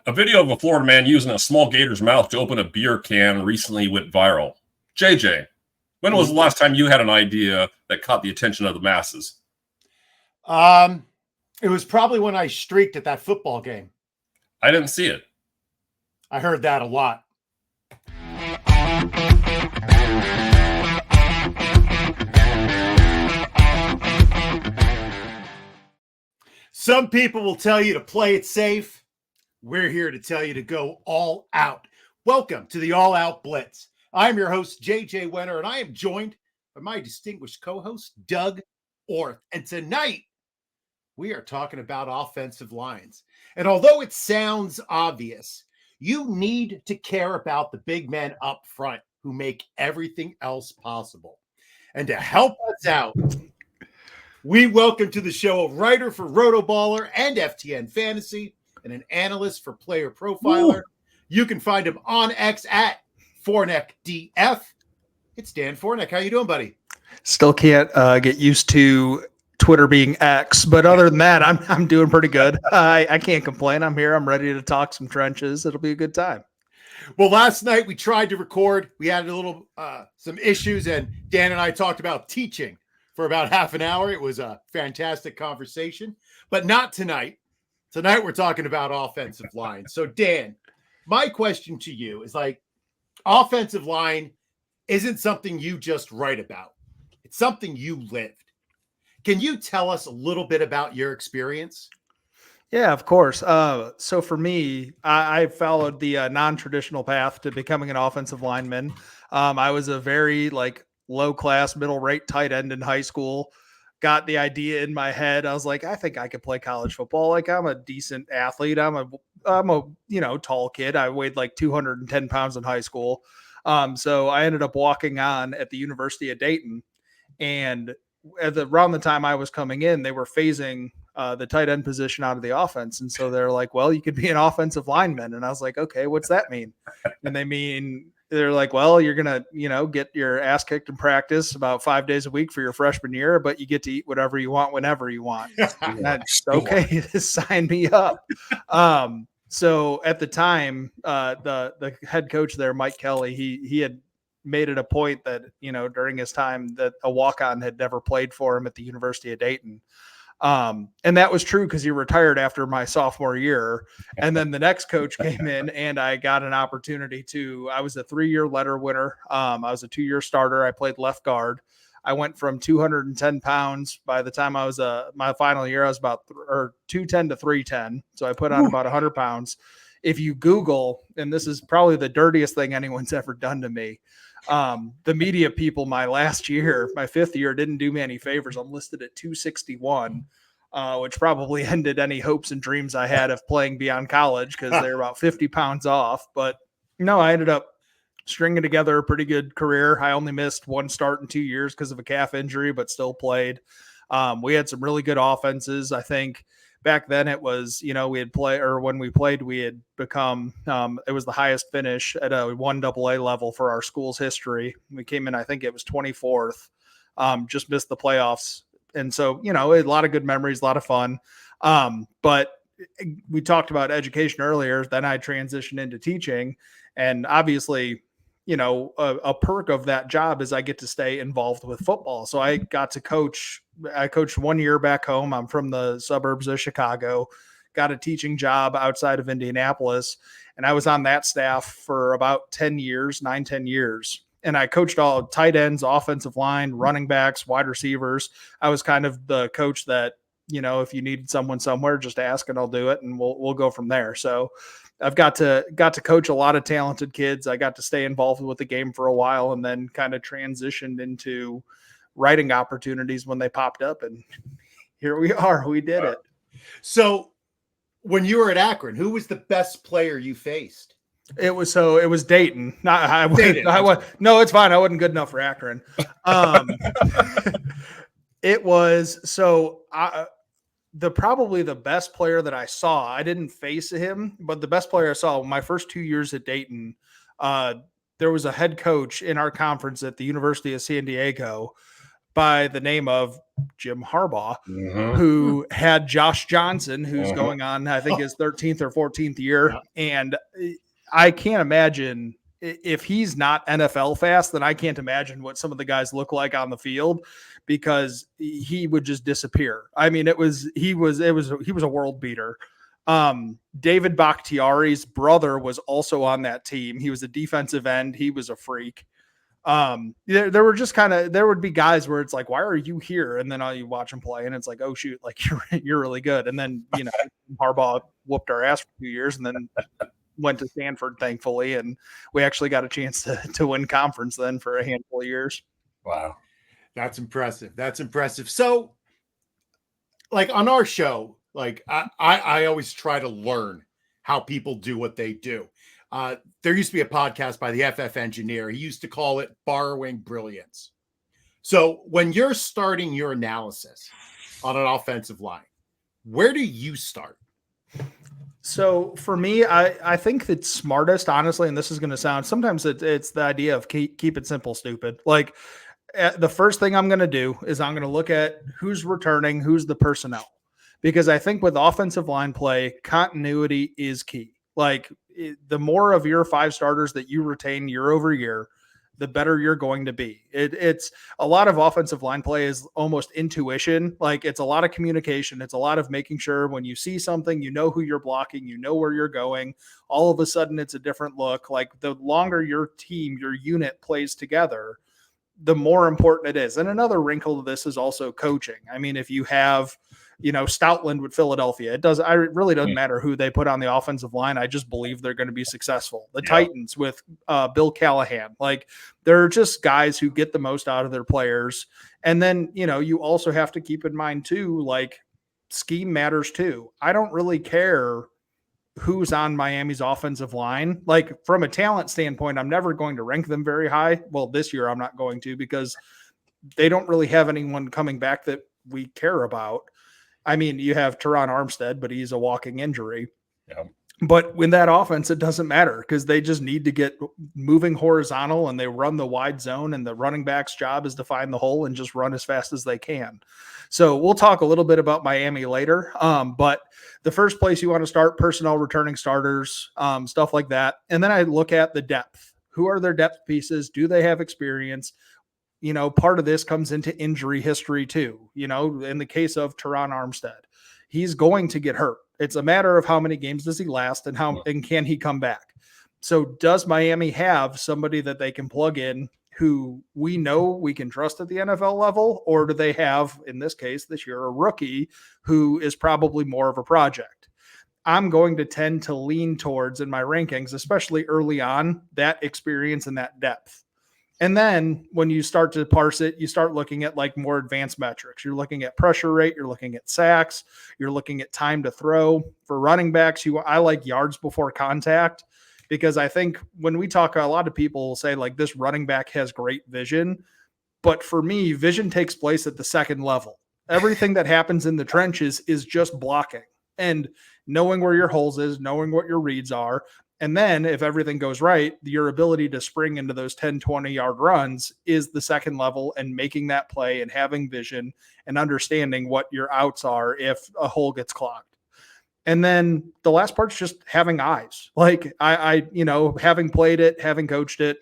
A video of a Florida man using a small gator's mouth to open a beer can recently went viral. JJ, when was the last time you had an idea that caught the attention of the masses? It was probably when I streaked at that football game. I didn't see it. I heard that a lot. Some people will tell you to play it safe. We're here to tell you to go all out. Welcome to the All-Out Blitz. I'm your host, JJ Wenner, and I am joined by my distinguished co-host, Doug Orth. And tonight, we are talking about offensive lines. And although it sounds obvious, you need to care about the big men up front who make everything else possible. And to help us out, we welcome to the show a writer for Rotoballer and FTN Fantasy and an analyst for Player Profiler. Woo. You can find him on X at Fornek DF. It's Dan Fornek. How you doing, buddy? Still can't get used to Twitter being X, but other than that, I'm doing pretty good. I can't complain. I'm here. I'm ready to talk some trenches. It'll be a good time. Well, last night we tried to record. We had a little some issues, and Dan and I talked about teaching for about half an hour. It was a fantastic conversation, but not tonight. Tonight we're talking about offensive line. So, Dan, my question to you is offensive line isn't something you just write about. It's something you lived. Can you tell us a little bit about your experience? Yeah, of course. So for me, I followed the non-traditional path to becoming an offensive lineman. I was a very low-class, middle-rate tight end in high school. Got the idea in my head. I was like, I think I could play college football. I'm a decent athlete. I'm a tall kid. I weighed 210 pounds in high school. So I ended up walking on at the University of Dayton, and around the time I was coming in, they were phasing the tight end position out of the offense. And so they're like, well, you could be an offensive lineman. And I was like, okay, what's that mean? And they're like, well, you're going to, get your ass kicked in practice about 5 days a week for your freshman year, but you get to eat whatever you want, whenever you want. That's okay. Sign me up. So at the time, the head coach there, Mike Kelly, he had made it a point that, during his time that a walk-on had never played for him at the University of Dayton. And that was true because he retired after my sophomore year. And then the next coach came in and I got an opportunity I was a 3-year letter winner. I was a 2-year starter. I played left guard. I went from 210 pounds. By the time I was my final year, I was about 210 to 310. So I put on about 100 pounds. If you Google, and this is probably the dirtiest thing anyone's ever done to me, the media people, my 5th year, didn't do me any favors. I'm listed at 261, which probably ended any hopes and dreams I had of playing beyond college because they're about 50 pounds off. But no, I ended up stringing together a pretty good career. I only missed one start in 2 years because of a calf injury, but still played. We had some really good offenses. I think back then it was, when we played, we had become, it was the highest finish at a 1AA level for our school's history. We came in, I think it was 24th, just missed the playoffs. And so, a lot of good memories, a lot of fun. But we talked about education earlier. Then I transitioned into teaching, and obviously, a perk of that job is I get to stay involved with football. So I got to coach. I coached 1 year back home. I'm from the suburbs of Chicago, got a teaching job outside of Indianapolis. And I was on that staff for about 10 years. And I coached all tight ends, offensive line, running backs, wide receivers. I was kind of the coach that, if you needed someone somewhere, just ask and I'll do it. And we'll go from there. So I've got to coach a lot of talented kids. I got to stay involved with the game for a while and then kind of transitioned into writing opportunities when they popped up. And here we are. We did it. So when you were at Akron, who was the best player you faced? It was Dayton. No, it's fine. I wasn't good enough for Akron. It was probably the best player that I saw. I didn't face him, but the best player I saw my first 2 years at Dayton, there was a head coach in our conference at the University of San Diego by the name of Jim Harbaugh, Mhm. who had Josh Johnson, who's going on, I think, his 13th or 14th year. Yeah. And I can't imagine if he's not NFL fast, then I can't imagine what some of the guys look like on the field, because he would just disappear. I mean, he was a world beater. David Bakhtiari's brother was also on that team. He was a defensive end. He was a freak. There were just there would be guys where it's like, why are you here? And then you watch them play and it's like, oh shoot, like you're really good. And then, Harbaugh whooped our ass for 2 years and then went to Stanford, thankfully. And we actually got a chance to win conference then for a handful of years. Wow. That's impressive. That's impressive. So like on our show, like I always try to learn how people do what they do. There used to be a podcast by the FF engineer. He used to call it borrowing brilliance. So when you're starting your analysis on an offensive line, where do you start? So for me, I think the smartest, honestly, and this is going to sound, sometimes it's the idea of keep it simple, stupid. Like the first thing I'm going to do is I'm going to look at who's returning, who's the personnel, because I think with offensive line play, continuity is key. Like the more of your 5 starters that you retain year over year, the better you're going to be. It's a lot of offensive line play is almost intuition. Like it's a lot of communication. It's a lot of making sure when you see something, you know who you're blocking, you know where you're going. All of a sudden it's a different look. Like the longer your team, your unit plays together, the more important it is. And another wrinkle to this is also coaching. I mean, if you have, Stoutland with Philadelphia, it really doesn't matter who they put on the offensive line. I just believe they're going to be successful. The Titans with Bill Callahan, like they're just guys who get the most out of their players. And then, you also have to keep in mind too, like scheme matters too. I don't really care who's on Miami's offensive line. Like from a talent standpoint, I'm never going to rank them very high. Well, this year I'm not going to, because they don't really have anyone coming back that we care about. I mean, you have Teron Armstead, but he's a walking injury. Yeah. But in that offense, it doesn't matter because they just need to get moving horizontal and they run the wide zone, and the running back's job is to find the hole and just run as fast as they can. So we'll talk a little bit about Miami later. But the first place you want to start, personnel, returning starters, stuff like that. And then I look at the depth. Who are their depth pieces? Do they have experience? Part of this comes into injury history too. In the case of Teron Armstead, he's going to get hurt. It's a matter of how many games does he last and can he come back? So does Miami have somebody that they can plug in who we know we can trust at the NFL level, or do they have, in this case this year, a rookie who is probably more of a project? I'm going to tend to lean towards, in my rankings, especially early on, that experience and that depth. And then when you start to parse it, you start looking at like more advanced metrics. You're looking at pressure rate, you're looking at sacks, you're looking at time to throw. For running backs, I like yards before contact, because I think when we talk, a lot of people will say like this running back has great vision. But for me, vision takes place at the second level. Everything that happens in the trenches is just blocking and knowing where your holes is, knowing what your reads are. And then if everything goes right, your ability to spring into those 10, 20-yard runs is the second level, and making that play and having vision and understanding what your outs are if a hole gets clogged. And then the last part's just having eyes. Like I having played it, having coached it,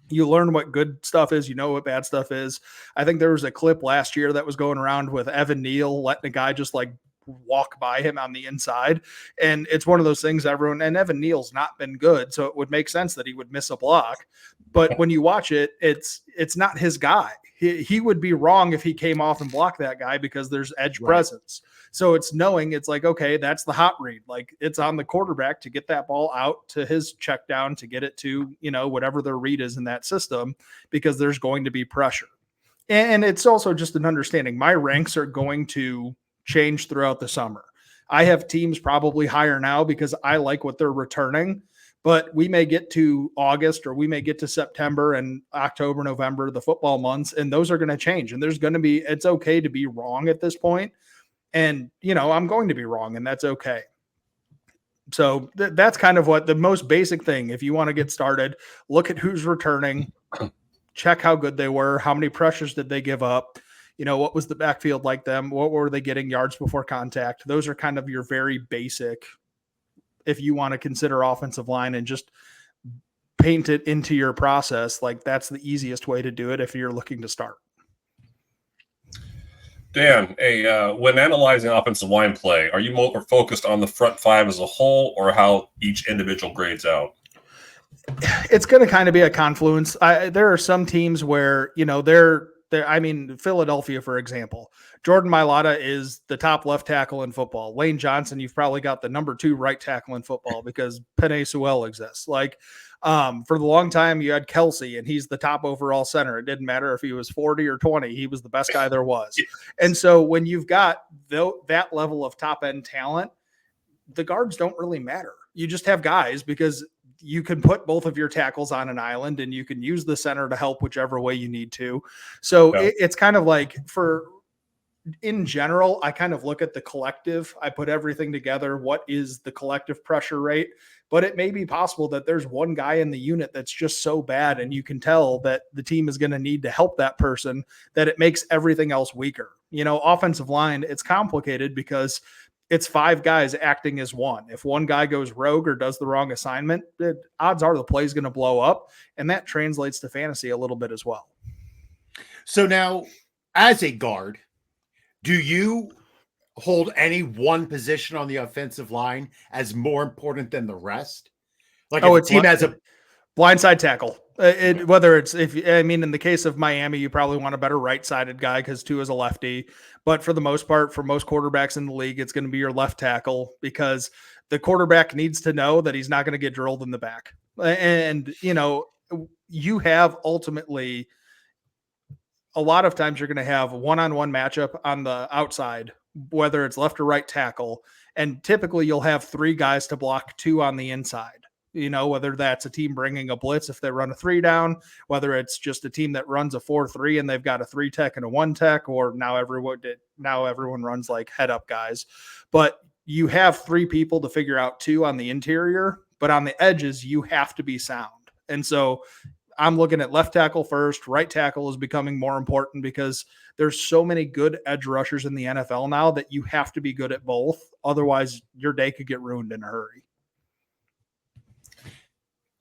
you learn what good stuff is, what bad stuff is. I think there was a clip last year that was going around with Evan Neal letting a guy just like walk by him on the inside. And it's one of those things and Evan Neal's not been good, so it would make sense that he would miss a block. But when you watch it, it's not his guy. He would be wrong if he came off and blocked that guy, because there's edge presence. So it's knowing, it's like, okay, that's the hot read. Like it's on the quarterback to get that ball out to his check down, to get it to, whatever their read is in that system, because there's going to be pressure. And it's also just an understanding. My ranks are going to change throughout the summer. I have teams probably higher now because I like what they're returning, but we may get to August, or we may get to September and October, November, the football months, and those are going to change. And it's okay to be wrong at this point. And, I'm going to be wrong, and that's okay. So that's kind of what the most basic thing. If you want to get started, look at who's returning, check how good they were. How many pressures did they give up? What was the backfield like them? What were they getting yards before contact? Those are kind of your very basic, if you want to consider offensive line and just paint it into your process. Like that's the easiest way to do it if you're looking to start. Dan, when analyzing offensive line play, are you more focused on the front five as a whole or how each individual grades out? It's going to kind of be a confluence. There are some teams where, Philadelphia, for example, Jordan Mailata is the top left tackle in football. Lane Johnson, you've probably got the number 2 right tackle in football because Penei Sewell exists. For the long time, you had Kelsey, and he's the top overall center. It didn't matter if he was 40 or 20. He was the best guy there was. And so when you've got that level of top-end talent, the guards don't really matter. You just have guys because you can put both of your tackles on an island and you can use the center to help whichever way you need to. So it's kind of like in general, I kind of look at the collective. I put everything together. What is the collective pressure rate? But it may be possible that there's one guy in the unit that's just so bad, and you can tell that the team is going to need to help that person, that it makes everything else weaker. Offensive line, it's complicated because it's 5 guys acting as one. If one guy goes rogue or does the wrong assignment, the odds are the play is going to blow up, and that translates to fantasy a little bit as well. So now, as a guard, do you hold any one position on the offensive line as more important than the rest? Like if a team has a blindside tackle, whether it's in the case of Miami, you probably want a better right-sided guy because Tua is a lefty. But for the most part, for most quarterbacks in the league, it's going to be your left tackle because the quarterback needs to know that he's not going to get drilled in the back. And you have ultimately a lot of times you're going to have one-on-one matchup on the outside, whether it's left or right tackle. And typically you'll have 3 guys to block 2 on the inside, whether that's a team bringing a blitz, if they run a 3 down, whether it's just a team that runs a 4-3 and they've got a 3 tech and a 1 tech, or now everyone runs like head up guys, but you have 3 people to figure out 2 on the interior, but on the edges, you have to be sound. And so I'm looking at left tackle first. Right tackle is becoming more important because there's so many good edge rushers in the NFL now that you have to be good at both. Otherwise, your day could get ruined in a hurry.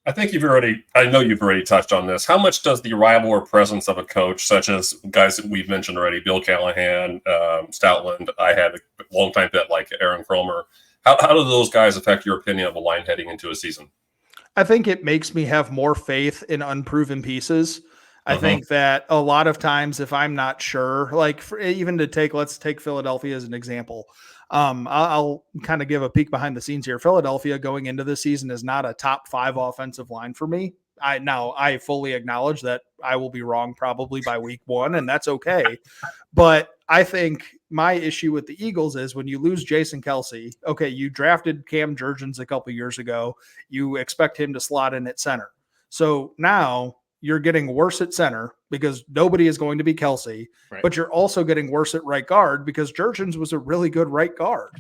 I know you've already touched on this. How much does the arrival or presence of a coach, such as guys that we've mentioned already, Bill Callahan, Stoutland, I had a longtime vet like Aaron Cromer, how do those guys affect your opinion of a line heading into a season? I think it makes me have more faith in unproven pieces. I think that a lot of times if I'm not sure, let's take Philadelphia as an example. I'll kind of give a peek behind the scenes here. Philadelphia going into the season is not a top 5 offensive line for me. I fully acknowledge that I will be wrong probably by week 1, and that's okay. But I think my issue with the Eagles is when you lose Jason Kelsey, okay, you drafted Cam Jurgens a couple years ago. You expect him to slot in at center. So now you're getting worse at center because nobody is going to be Kelsey, right. But you're also getting worse at right guard because Jurgens was a really good right guard.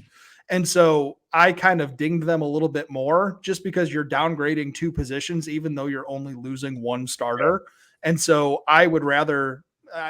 And so I kind of dinged them a little bit more just because you're downgrading 2 positions, even though you're only losing 1 starter. Yeah. And so I would rather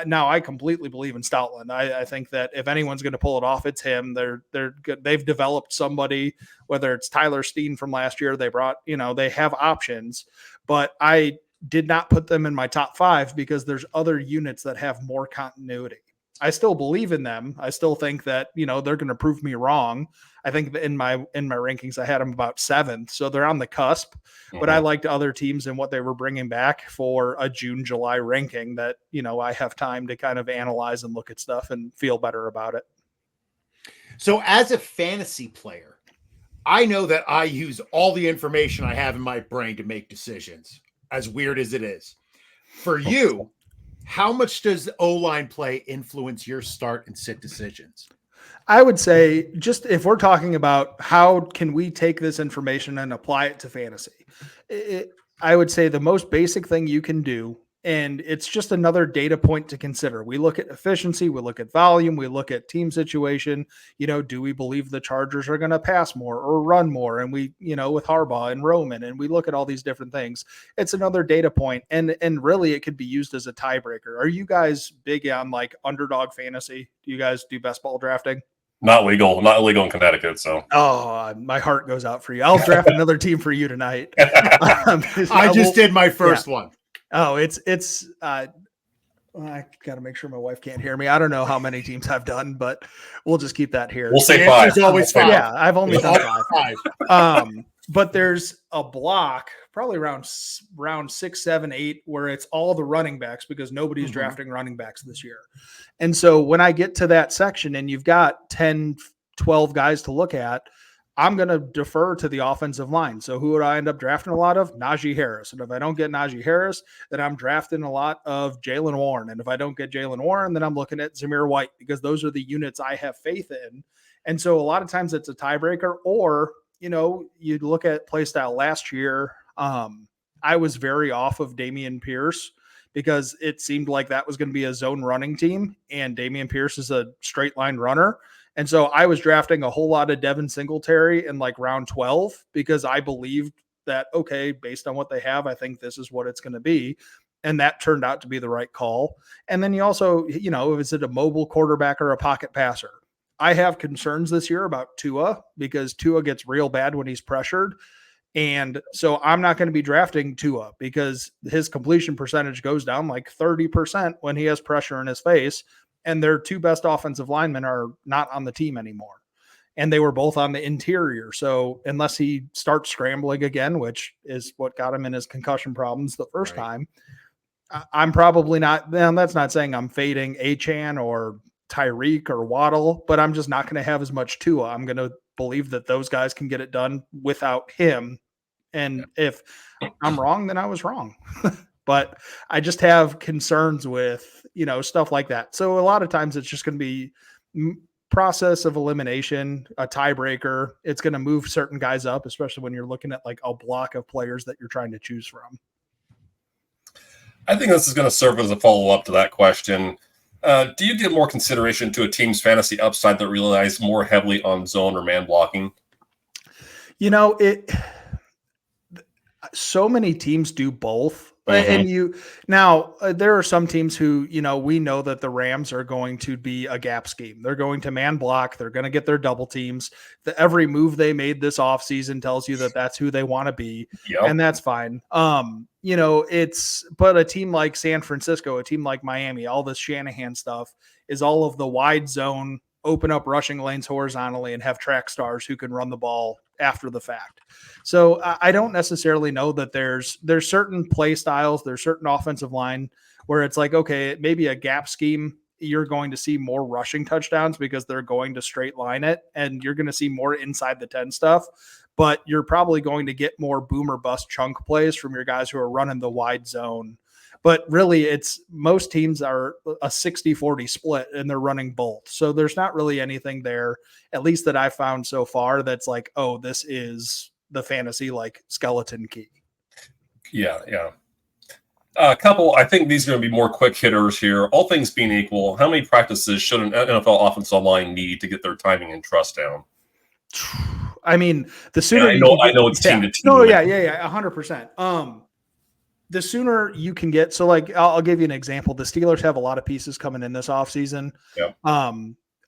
now I completely believe in Stoutland. I think that if anyone's going to pull it off, it's him. They're good. They've developed somebody, whether it's Tyler Steen from last year, they brought, they have options, but I did not put them in my top 5 because there's other units that have more continuity. I still believe in them. I still think that, they're going to prove me wrong. I think that in my rankings, I had them about 7th. So they're on the cusp, but I liked other teams and what they were bringing back for a June, July ranking that, I have time to kind of analyze and look at stuff and feel better about it. So as a fantasy player, I know that I use all the information I have in my brain to make decisions, as weird as it is. For you, how much does O-line play influence your start and sit decisions? I would say just if we're talking about how can we take this information and apply it to fantasy, I would say the most basic thing you can do And it's just another data point to consider. We look at efficiency, we look at volume, we look at team situation. Do we believe the Chargers are going to pass more or run more? And we, with Harbaugh and Roman, and we look at all these different things. It's another data point, and really it could be used as a tiebreaker. Are you guys big on like underdog fantasy? Do you guys do best ball drafting? Not illegal in Connecticut. So, my heart goes out for you. I'll draft another team for you tonight. I just did my first one. Oh, I got to make sure my wife can't hear me. I don't know how many teams I've done, but we'll just keep that here. We'll say 5. It's always 5. Yeah, I've only done 5. But there's a block probably around round 6, 7, 8, where it's all the running backs because nobody's drafting running backs this year. And so when I get to that section and you've got 10, 12 guys to look at, I'm going to defer to the offensive line. So who would I end up drafting a lot of? Najee Harris. And if I don't get Najee Harris, then I'm drafting a lot of Jaylen Warren. And if I don't get Jaylen Warren, then I'm looking at Zamir White because those are the units I have faith in. And so a lot of times it's a tiebreaker, or, you look at play style last year. I was very off of Dameon Pierce because it seemed like that was going to be a zone running team, and Dameon Pierce is a straight line runner. And so I was drafting a whole lot of Devin Singletary in like round 12 because I believed that, okay, based on what they have, I think this is what it's going to be. And that turned out to be the right call. And then you also, is it a mobile quarterback or a pocket passer? I have concerns this year about Tua because Tua gets real bad when he's pressured. And so I'm not going to be drafting Tua because his completion percentage goes down like 30% when he has pressure in his face. And their 2 best offensive linemen are not on the team anymore. And they were both on the interior. So unless he starts scrambling again, which is what got him in his concussion problems the first time, I'm probably not. That's not saying I'm fading Achane or Tyreek or Waddle, but I'm just not going to have as much Tua. I'm going to believe that those guys can get it done without him. And if I'm wrong, then I was wrong. But I just have concerns with, stuff like that. So a lot of times it's just going to be process of elimination, a tiebreaker. It's going to move certain guys up, especially when you're looking at like a block of players that you're trying to choose from. I think this is going to serve as a follow-up to that question. Do you give more consideration to a team's fantasy upside that relies more heavily on zone or man blocking? So many teams do both. And there are some teams who, we know that the Rams are going to be a gap scheme. They're going to man block. They're going to get their double teams. Every move they made this offseason tells you that that's who they want to be. Yep. And that's fine. But a team like San Francisco, a team like Miami, all this Shanahan stuff is all of the wide zone, open up rushing lanes horizontally and have track stars who can run the ball after the fact. So I don't necessarily know that there's certain play styles, there's certain offensive line where it's like, okay, maybe a gap scheme, you're going to see more rushing touchdowns because they're going to straight line it and you're going to see more inside the 10 stuff, but you're probably going to get more boom or bust chunk plays from your guys who are running the wide zone. But really, it's most teams are a 60-40 split and they're running both. So there's not really anything there, at least that I found so far, that's like, oh, this is the fantasy like skeleton key. Yeah. A couple, I think these are going to be more quick hitters here. All things being equal, how many practices should an NFL offensive line need to get their timing and trust down? I mean, the sooner I know it's team to team. No, yeah, 100%. The sooner you can get, so like, I'll give you an example. The Steelers have a lot of pieces coming in this offseason. Yep.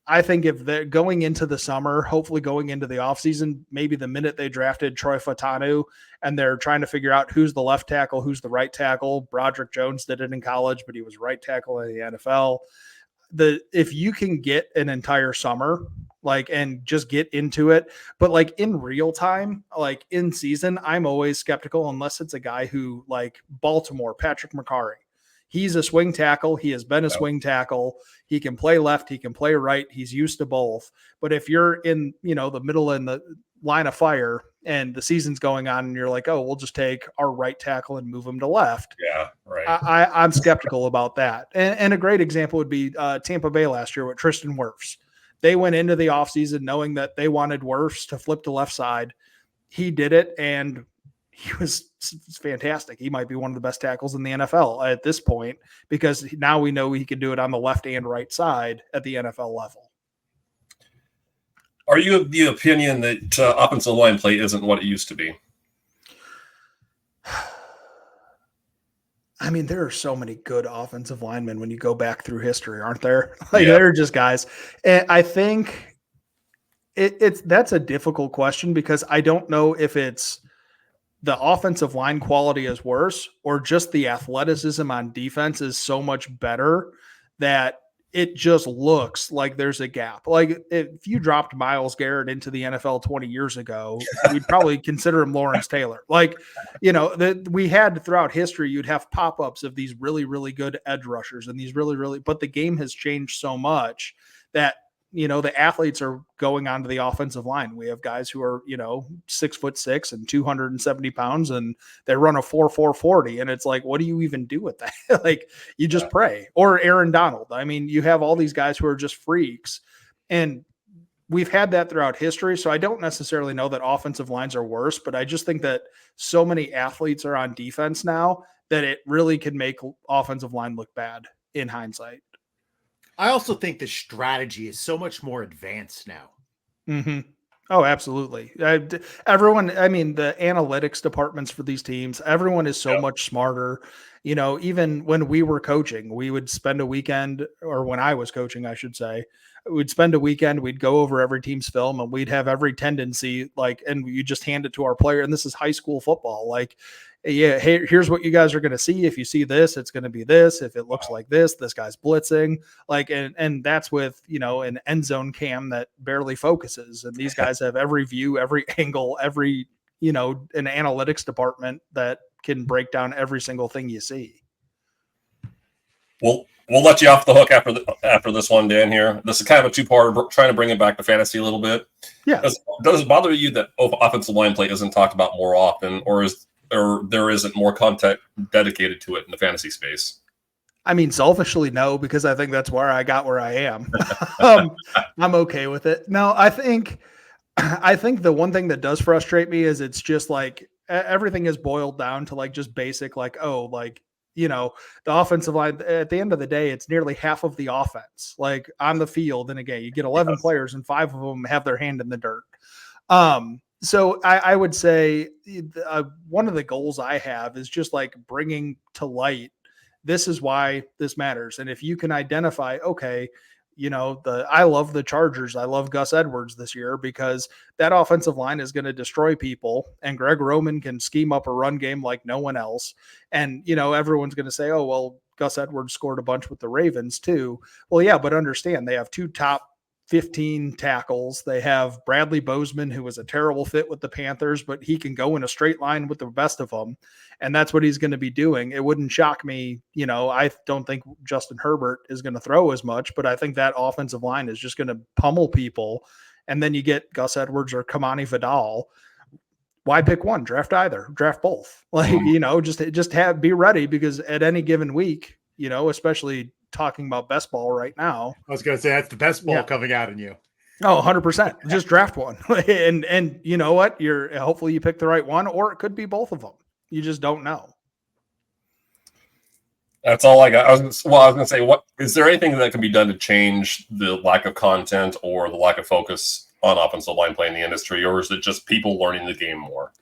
I think if they're going into the summer, hopefully going into the offseason, maybe the minute they drafted Troy Fautanu and they're trying to figure out who's the left tackle, who's the right tackle. Broderick Jones did it in college, but he was right tackle in the NFL. If you can get an entire summer, and just get into it, but like in real time, like in season, I'm always skeptical unless it's a guy who like Baltimore, Patrick McCarry. He's a swing tackle. He has been a swing tackle. He can play left. He can play right. He's used to both. But if you're in, the middle in the line of fire and the season's going on and you're like, oh, we'll just take our right tackle and move him to left. Yeah, right. I'm skeptical about that. And a great example would be Tampa Bay last year with Tristan Wirfs. They went into the offseason knowing that they wanted Wirfs to flip to left side. He did it, and was fantastic. He might be one of the best tackles in the NFL at this point, because now we know he can do it on the left and right side at the NFL level. Are you of the opinion that offensive line play isn't what it used to be? I mean, there are so many good offensive linemen when you go back through history, aren't there? They're just guys. And I think that's a difficult question, because I don't know if it's the offensive line quality is worse or just the athleticism on defense is so much better that it just looks like there's a gap. Like if you dropped Myles Garrett into the NFL 20 years ago, we'd probably consider him Lawrence Taylor. Like, we had throughout history, you'd have pop-ups of these really, really good edge rushers and these really, but the game has changed so much that, the athletes are going onto the offensive line. We have guys who are, 6'6" and 270 pounds, and they run a 4.40. And it's like, what do you even do with that? Like, you just pray. Or Aaron Donald. I mean, you have all these guys who are just freaks, and we've had that throughout history. So I don't necessarily know that offensive lines are worse, but I just think that so many athletes are on defense now that it really can make offensive line look bad in hindsight. I also think the strategy is so much more advanced now. Mm-hmm. Oh, absolutely. Everyone, I mean, the analytics departments for these teams, everyone is so much smarter. Even when we were coaching, we would spend a weekend, or when I was coaching, I should say, we'd spend a weekend, we'd go over every team's film, and we'd have every tendency, and you just hand it to our player. And this is high school football. Like, yeah, hey, here's what you guys are going to see. If you see this, it's going to be this. If it looks like this guy's blitzing. Like, and that's with, an end zone cam that barely focuses. And these guys have every view, every angle, every, an analytics department that can break down every single thing you see. Well, we'll let you off the hook after this one, Dan, here. This is kind of a two-part, trying to bring it back to fantasy a little bit. Yeah. Does it bother you that offensive line play isn't talked about more often, or there isn't more content dedicated to it in the fantasy space? I mean, selfishly, no, because I think that's where I got where I am. I'm okay with it. No, I think the one thing that does frustrate me is it's just like everything is boiled down to like just basic, like, the offensive line, at the end of the day, it's nearly half of the offense, like on the field. And again, you get 11 players and 5 of them have their hand in the dirt. So I would say one of the goals I have is just like bringing to light, this is why this matters. And if you can identify, okay, I love the Chargers. I love Gus Edwards this year because that offensive line is going to destroy people, and Greg Roman can scheme up a run game like no one else. And, everyone's going to say, oh, well, Gus Edwards scored a bunch with the Ravens too. Well, yeah, but understand they have 2 top 15 tackles. They have Bradley Bozeman, who was a terrible fit with the Panthers, but he can go in a straight line with the best of them. And that's what he's going to be doing. It wouldn't shock me. I don't think Justin Herbert is going to throw as much, but I think that offensive line is just going to pummel people. And then you get Gus Edwards or Kamani Vidal. Why pick one? Draft either, draft both. Like, be ready, because at any given week, especially talking about best ball right now. I was going to say that's the best ball coming out in you. Oh, 100%. Just draft one. and you know what? Hopefully you pick the right one, or it could be both of them. You just don't know. That's all I got. I was going to say, what is there anything that can be done to change the lack of content or the lack of focus on offensive line play in the industry, or is it just people learning the game more?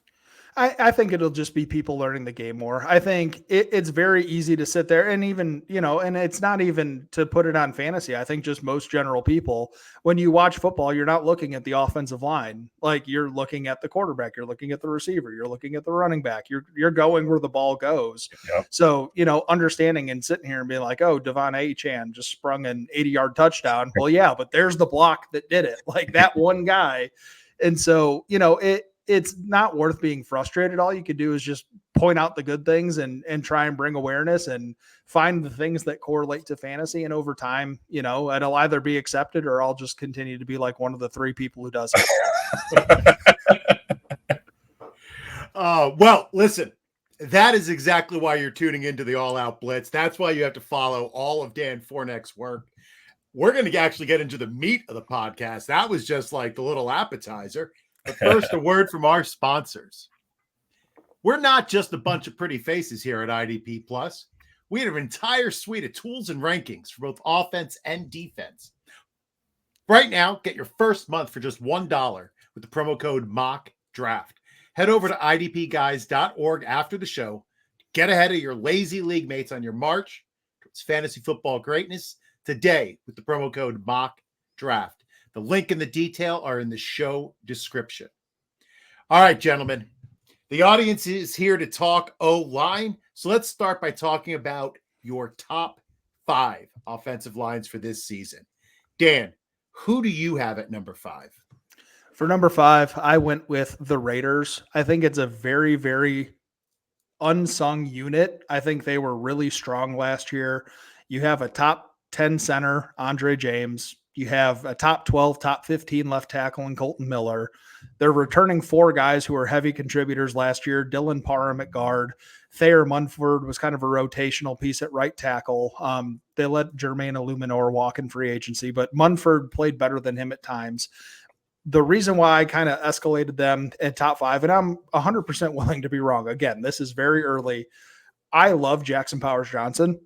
I think it'll just be people learning the game more. I think it's very easy to sit there and even, and it's not even to put it on fantasy. I think just most general people, when you watch football, you're not looking at the offensive line. Like, you're looking at the quarterback, you're looking at the receiver, you're looking at the running back, you're going where the ball goes. Yep. So, understanding and sitting here and being like, oh, Devon Achane just sprung an 80-yard touchdown. Well, yeah, but there's the block that did it, like that one guy. And so, it's not worth being frustrated. All you could do is just point out the good things and try and bring awareness and find the things that correlate to fantasy. And over time, it'll either be accepted or I'll just continue to be like one of the 3 people who does it. Well, listen, that is exactly why you're tuning into the All-Out Blitz. That's why you have to follow all of Dan Fornek's work. We're going to actually get into the meat of the podcast. That was just like the little appetizer. But first, a word from our sponsors. We're not just a bunch of pretty faces here at IDP Plus. We have an entire suite of tools and rankings for both offense and defense. Right now, get your first month for just $1 with the promo code MOCKDRAFT. Head over to idpguys.org after the show. Get ahead of your lazy league mates on your march towards fantasy football greatness today with the promo code MOCKDRAFT. The link and the detail are in the show description. All right, gentlemen. The audience is here to talk O-line. So let's start by talking about your top 5 offensive lines for this season. Dan, who do you have at number 5? For number 5, I went with the Raiders. I think it's a very, very unsung unit. I think they were really strong last year. You have a top 10 center, Andre James. You have a top 12, top 15 left tackle in Colton Miller. They're returning 4 guys who were heavy contributors last year. Dylan Parham at guard. Thayer Munford was kind of a rotational piece at right tackle. They let Jermaine Illuminor walk in free agency, but Munford played better than him at times. The reason why I kind of escalated them at top 5, and I'm 100% willing to be wrong. Again, this is very early. I love Jackson Powers Johnson.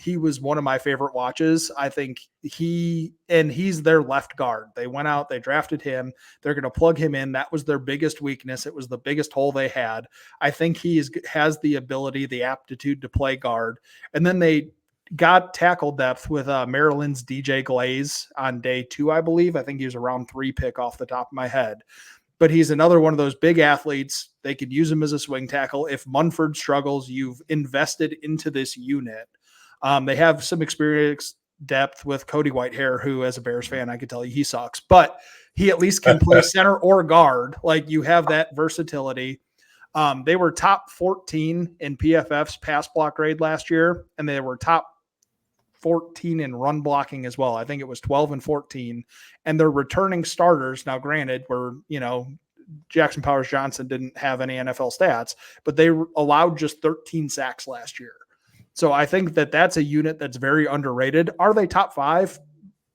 He was one of my favorite watches. I think he's their left guard. They went out, they drafted him. They're going to plug him in. That was their biggest weakness. It was the biggest hole they had. I think he has the ability, the aptitude to play guard. And then they got tackle depth with Maryland's DJ Glaze on day 2, I believe. I think he was a round 3 pick off the top of my head. But he's another one of those big athletes. They could use him as a swing tackle. If Munford struggles, you've invested into this unit. They have some experience depth with Cody Whitehair, who, as a Bears fan, I could tell you he sucks. But he at least can play center or guard. Like, you have that versatility. They were top 14 in PFF's pass block grade last year, and they were top 14 in run blocking as well. I think it was 12 and 14. And they're returning starters. Now, granted, Jackson Powers Johnson didn't have any NFL stats, but they allowed just 13 sacks last year. So I think that that's a unit that's very underrated. Are they top 5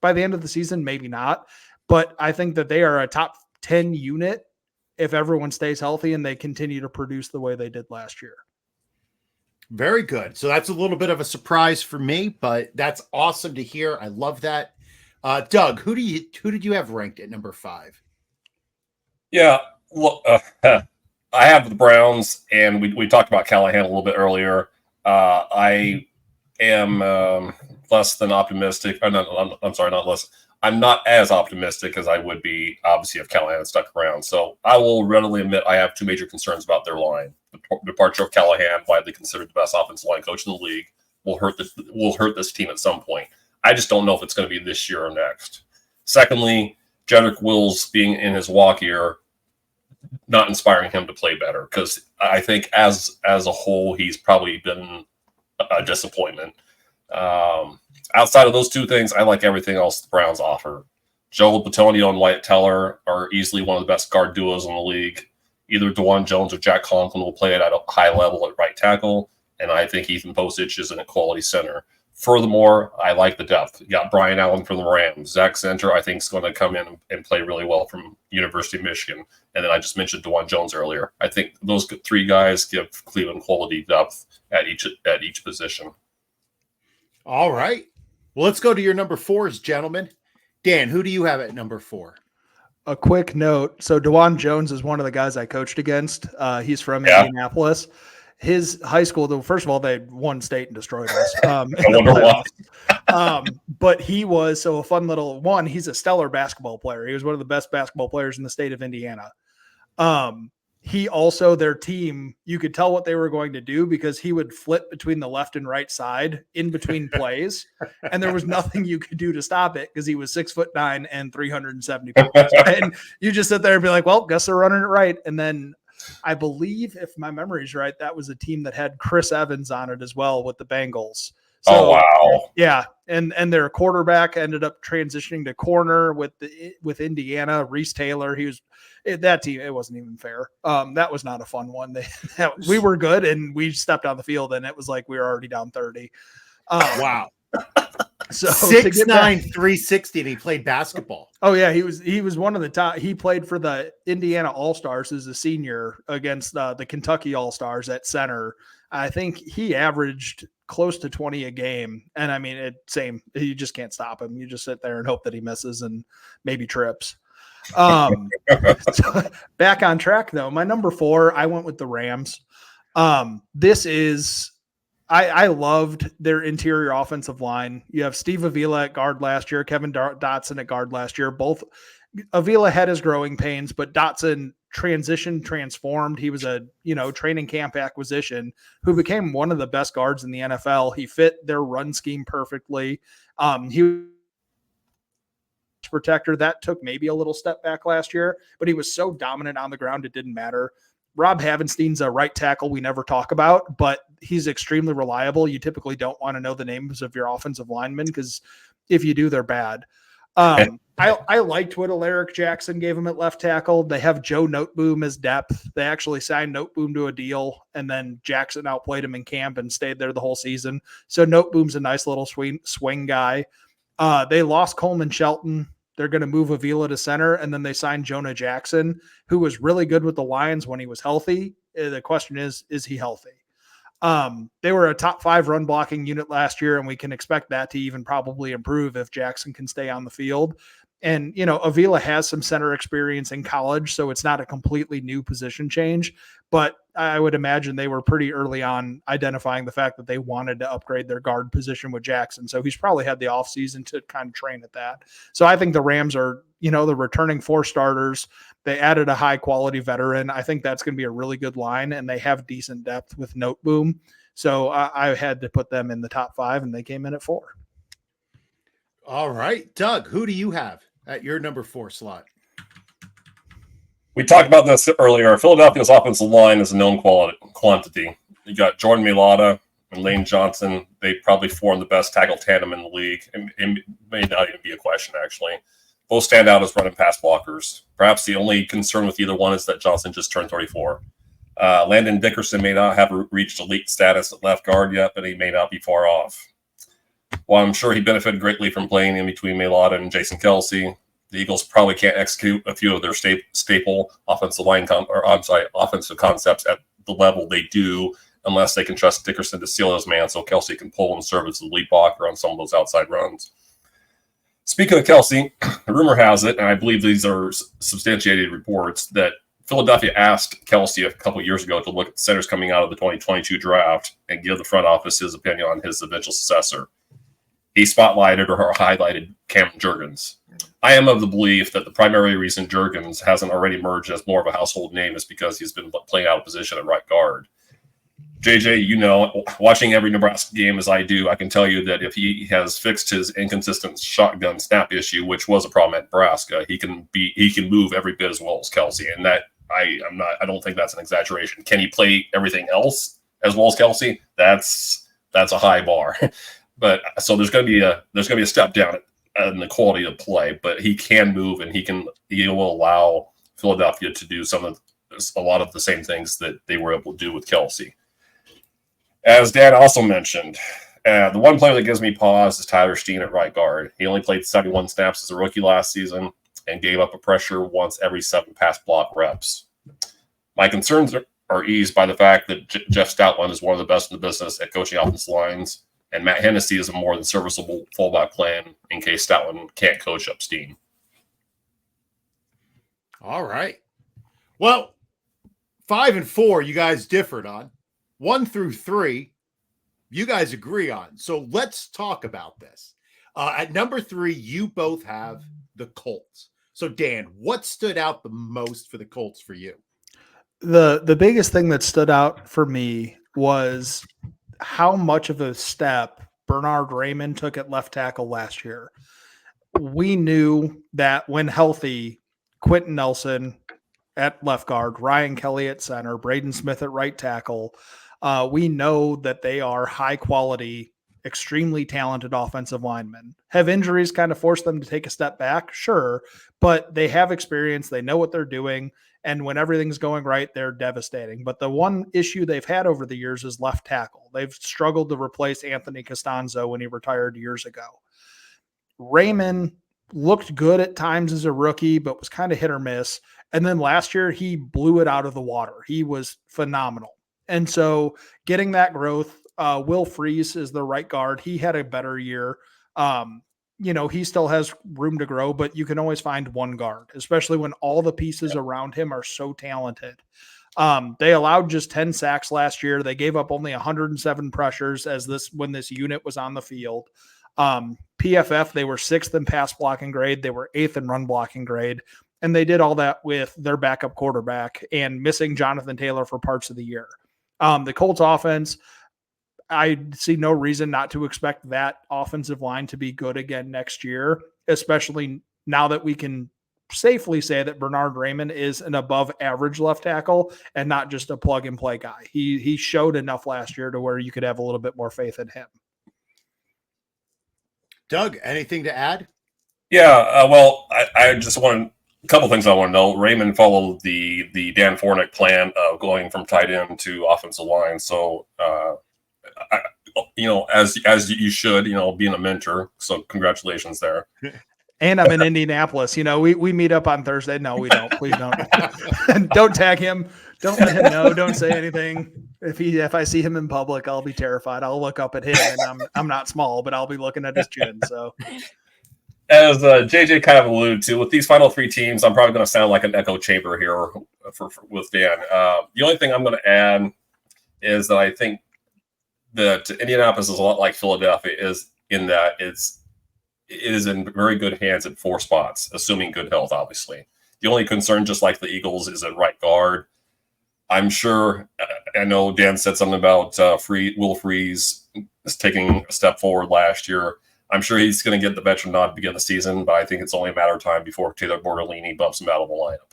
by the end of the season? Maybe not. But I think that they are a top 10 unit if everyone stays healthy and they continue to produce the way they did last year. Very good. So that's a little bit of a surprise for me, but that's awesome to hear. I love that. Doug, who did you have ranked at number 5? Yeah, look, I have the Browns, and we talked about Callahan a little bit earlier. I am less than optimistic. I'm sorry, not less. I'm not as optimistic as I would be, obviously, if Callahan stuck around. So I will readily admit I have 2 major concerns about their line. The departure of Callahan, widely considered the best offensive line coach in the league, will hurt this team at some point. I just don't know if it's going to be this year or next. Secondly, Jedrick Wills being in his walk year, not inspiring him to play better, because I think as a whole, he's probably been a disappointment. Outside of those 2 things, I like everything else the Browns offer. Joe Bitonio and Wyatt Teller are easily one of the best guard duos in the league. Either DeJuan Jones or Jack Conklin will play it at a high level at right tackle, and I think Ethan Postage is an quality center. Furthermore, I like the depth. You got Brian Allen from the Rams. Zach Center, I think, is going to come in and play really well from University of Michigan. And then I just mentioned DeJuan Jones earlier. I think those 3 guys give Cleveland quality depth at each position. All right. Well, let's go to your number 4s, gentlemen. Dan, who do you have at number 4? A quick note. So DeJuan Jones is one of the guys I coached against. He's from Indianapolis. His high school, first of all, they won state and destroyed us. I wonder why. But he was a fun little one. He's a stellar basketball player. He was one of the best basketball players in the state of Indiana. He also, their team, you could tell what they were going to do because he would flip between the left and right side in between plays. And there was nothing you could do to stop it because he was 6'9" and 370 pounds. And you just sit there and be like, well, guess they're running it right. And then I believe, if my memory is right, that was a team that had Chris Evans on it as well with the Bengals. So, wow. Yeah. And their quarterback ended up transitioning to corner with Indiana, Reese Taylor. That team, it wasn't even fair. That was not a fun one. We were good and we stepped on the field and it was like we were already down 30. Wow. So 6'9", 360, and he played basketball. Oh yeah, he was one of the top. He played for the Indiana All-Stars as a senior against the Kentucky All-Stars at center. I think he averaged close to 20 a game. And I mean, you just can't stop him. You just sit there and hope that he misses and maybe trips. So back on track though, my number 4, I went with the Rams. I loved their interior offensive line. You have Steve Avila at guard last year, Kevin Dotson at guard last year. Both Avila had his growing pains, but Dotson transformed. He was a, training camp acquisition who became one of the best guards in the NFL. He fit their run scheme perfectly. He was protector. That took maybe a little step back last year, but he was so dominant on the ground, it didn't matter. Rob Havenstein's a right tackle we never talk about, but he's extremely reliable. You typically don't want to know the names of your offensive linemen because if you do, they're bad. I liked what Alaric Jackson gave him at left tackle. They have Joe Noteboom as depth. They actually signed Noteboom to a deal, and then Jackson outplayed him in camp and stayed there the whole season. So Noteboom's a nice little swing guy. They lost Coleman Shelton. They're going to move Avila to center, and then they signed Jonah Jackson, who was really good with the Lions when he was healthy. The question is he healthy? They were a top 5 run blocking unit last year, and we can expect that to even probably improve if Jackson can stay on the field. And, Avila has some center experience in college, so it's not a completely new position change, but I would imagine they were pretty early on identifying the fact that they wanted to upgrade their guard position with Jackson. So he's probably had the offseason to kind of train at that. So I think the Rams are, the returning 4 starters. They added a high quality veteran. I think that's going to be a really good line, and they have decent depth with Noteboom. So I had to put them in the top 5, and they came in at 4. All right, Doug, who do you have at your number 4 slot? We talked about this earlier. Philadelphia's offensive line is a known quantity. You got Jordan Mailata and Lane Johnson. They probably form the best tackle tandem in the league. It may not even be a question, actually. Both stand out as running pass blockers. Perhaps the only concern with either one is that Johnson just turned 34. Landon Dickerson may not have reached elite status at left guard yet, but he may not be far off. While I'm sure he benefited greatly from playing in between Mailata and Jason Kelce, the Eagles probably can't execute a few of their staple offensive concepts at the level they do unless they can trust Dickerson to seal his man so Kelce can pull and serve as the lead blocker on some of those outside runs. Speaking of Kelce, the rumor has it, and I believe these are substantiated reports, that Philadelphia asked Kelce a couple years ago to look at the centers coming out of the 2022 draft and give the front office his opinion on his eventual successor. He spotlighted or highlighted Cam Jurgens. I am of the belief that the primary reason Jurgens hasn't already emerged as more of a household name is because he's been playing out of position at right guard. JJ, watching every Nebraska game as I do, I can tell you that if he has fixed his inconsistent shotgun snap issue, which was a problem at Nebraska, he can move every bit as well as Kelce, and that I don't think that's an exaggeration. Can he play everything else as well as Kelce? That's a high bar. But so there's going to be a step down in the quality of play, but he can move, and he will allow Philadelphia to do a lot of the same things that they were able to do with Kelce. As Dan also mentioned, the one player that gives me pause is Tyler Steen at right guard. He only played 71 snaps as a rookie last season and gave up a pressure once every 7 pass block reps. My concerns are eased by the fact that Jeff Stoutland is one of the best in the business at coaching offensive lines, and Matt Hennessy is a more than serviceable fullback plan in case Stoutland can't coach up Steen. All right. Well, 5 and 4, you guys differed on. 1 through 3, you guys agree on. So let's talk about this. At number 3, you both have the Colts. So Dan, what stood out the most for the Colts for you? The biggest thing that stood out for me was how much of a step Bernard Raymond took at left tackle last year. We knew that when healthy, Quentin Nelson at left guard, Ryan Kelly at center, Braden Smith at right tackle, we know that they are high quality, extremely talented offensive linemen. Have injuries kind of forced them to take a step back? Sure, but they have experience. They know what they're doing. And when everything's going right, they're devastating. But the one issue they've had over the years is left tackle. They've struggled to replace Anthony Costanzo when he retired years ago. Raymond looked good at times as a rookie, but was kind of hit or miss. And then last year, he blew it out of the water. He was phenomenal. And so getting that growth, Will Freeze is the right guard. He had a better year. He still has room to grow, but you can always find one guard, especially when all the pieces around him are so talented. They allowed just 10 sacks last year. They gave up only 107 pressures when this unit was on the field. PFF, they were 6th in pass blocking grade. They were 8th in run blocking grade. And they did all that with their backup quarterback and missing Jonathan Taylor for parts of the year. The Colts offense, I see no reason not to expect that offensive line to be good again next year, especially now that we can safely say that Bernard Raymond is an above average left tackle and not just a plug and play guy. He showed enough last year to where you could have a little bit more faith in him. Doug, anything to add? Yeah, I just want a couple things I want to know. Raymond followed the Dan Fornek plan of going from tight end to offensive line. So, as you should, being a mentor. So congratulations there. And I'm in Indianapolis. We meet up on Thursday. No, we don't. Please don't. Don't tag him. Don't let him know. Don't say anything. If I see him in public, I'll be terrified. I'll look up at him, and I'm not small, but I'll be looking at his chin. So, as JJ kind of alluded to, with these final 3 teams, I'm probably going to sound like an echo chamber here with Dan. The only thing I'm going to add is that I think that Indianapolis is a lot like Philadelphia, is in that it is in very good hands at 4 spots, assuming good health, obviously. The only concern, just like the Eagles, is at right guard. I'm sure, I know Dan said something about Will Freeze is taking a step forward last year. I'm sure he's going to get the veteran nod to begin the season, but I think it's only a matter of time before Taylor Bortolini bumps him out of the lineup.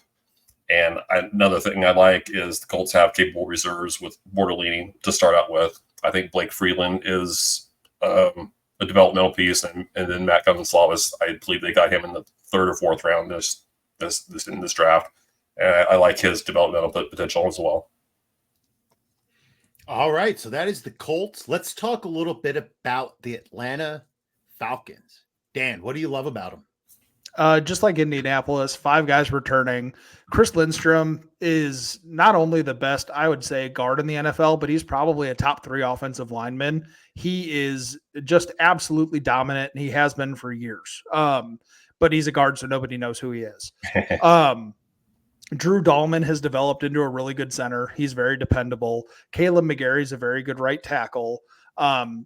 And another thing I like is the Colts have capable reserves with Bortolini to start out with. I think Blake Freeland is a developmental piece, and then Matt Gunslavus, I believe they got him in the 3rd or 4th round in this draft. And I like his developmental potential as well. All right, so that is the Colts. Let's talk a little bit about the Atlanta Falcons. Dan, what do you love about them? Just like Indianapolis, 5 guys returning. Chris Lindstrom is not only the best, I would say, guard in the NFL, but he's probably a top 3 offensive lineman. He is just absolutely dominant, and he has been for years. But he's a guard, so nobody knows who he is. Drew Dahlman has developed into a really good center. He's very dependable. Caleb McGarry is a very good right tackle.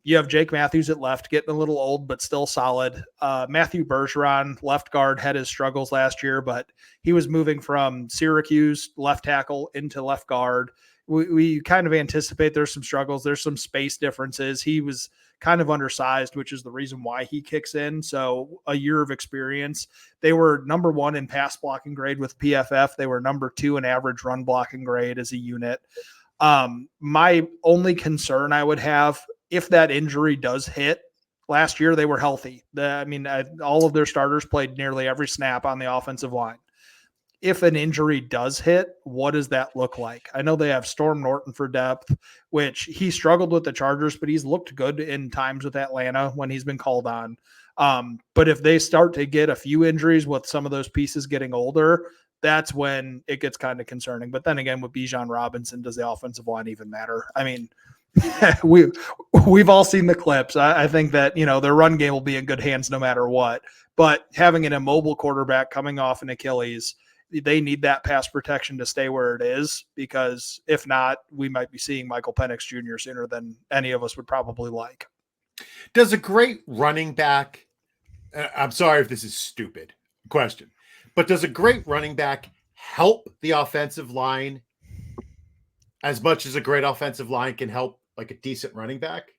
You have Jake Matthews at left, getting a little old, but still solid. Matthew Bergeron, left guard, had his struggles last year, but he was moving from Syracuse left tackle into left guard. We kind of anticipate there's some struggles. There's some space differences. He was kind of undersized, which is the reason why he kicks in. So a year of experience. They were number 1 in pass blocking grade with PFF. They were number 2 in average run blocking grade as a unit. My only concern I would have, if that injury does hit, last year they were healthy. All of their starters played nearly every snap on the offensive line. If an injury does hit, what does that look like? I know they have Storm Norton for depth, which he struggled with the Chargers, but he's looked good in times with Atlanta when he's been called on. But if they start to get a few injuries with some of those pieces getting older, that's when it gets kind of concerning. But then again, with Bijan Robinson, does the offensive line even matter? I mean, we've all seen the clips. I think that, their run game will be in good hands no matter what. But having an immobile quarterback coming off an Achilles, they need that pass protection to stay where it is, because if not, we might be seeing Michael Penix Jr. sooner than any of us would probably like. Does a great running back, I'm sorry if this is stupid question, but does a great running back help the offensive line as much as a great offensive line can help like a decent running back?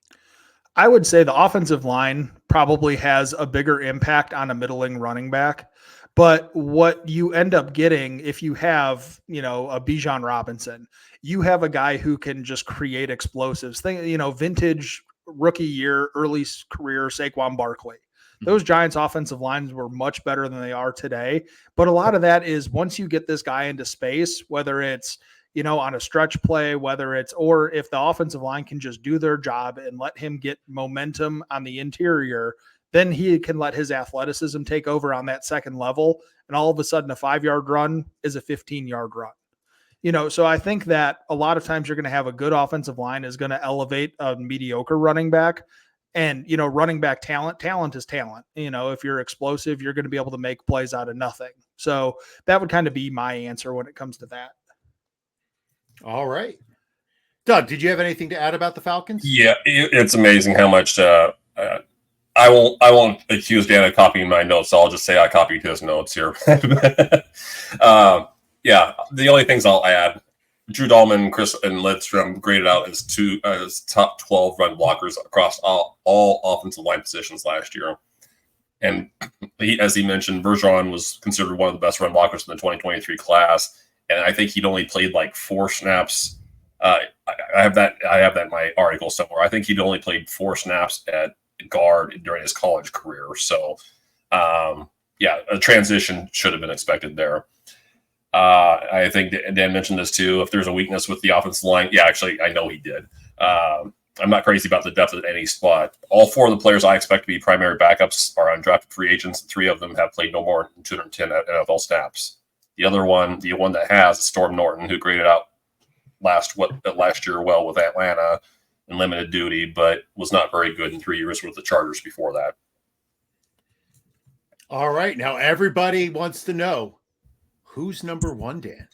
I would say the offensive line probably has a bigger impact on a middling running back. But what you end up getting, if you have, a Bijan Robinson, you have a guy who can just create explosives. Vintage rookie year, early career Saquon Barkley. Those Giants offensive lines were much better than they are today. But a lot of that is once you get this guy into space, whether it's, on a stretch play, or if the offensive line can just do their job and let him get momentum on the interior, then he can let his athleticism take over on that second level. And all of a sudden, a 5-yard run is a 15-yard run. So I think that a lot of times you're going to have a good offensive line is going to elevate a mediocre running back. And, running back talent is talent. If you're explosive, you're going to be able to make plays out of nothing. So that would kind of be my answer when it comes to that. All right. Doug, did you have anything to add about the Falcons? Yeah, it's amazing how much I won't accuse Dan of copying my notes. So I'll just say I copied his notes here. Yeah, the only things I'll add: Drew Dahlman, Chris, and Lidstrom graded out as top 12 run blockers across all offensive line positions last year. And as he mentioned, Bergeron was considered one of the best run blockers in the 2023 class. And I think he'd only played like 4 snaps. I have that in my article somewhere. I think he'd only played 4 snaps at guard during his college career. So, a transition should have been expected there. I think Dan mentioned this too. If there's a weakness with the offensive line, actually, I know he did. I'm not crazy about the depth at any spot. All 4 of the players I expect to be primary backups are undrafted free agents. 3 of them have played no more than 210 NFL snaps. The one that has, is Storm Norton, who graded out last year well with Atlanta in limited duty, but was not very good in 3 years with the Chargers before that. All right. Now everybody wants to know, who's number 1, Dan?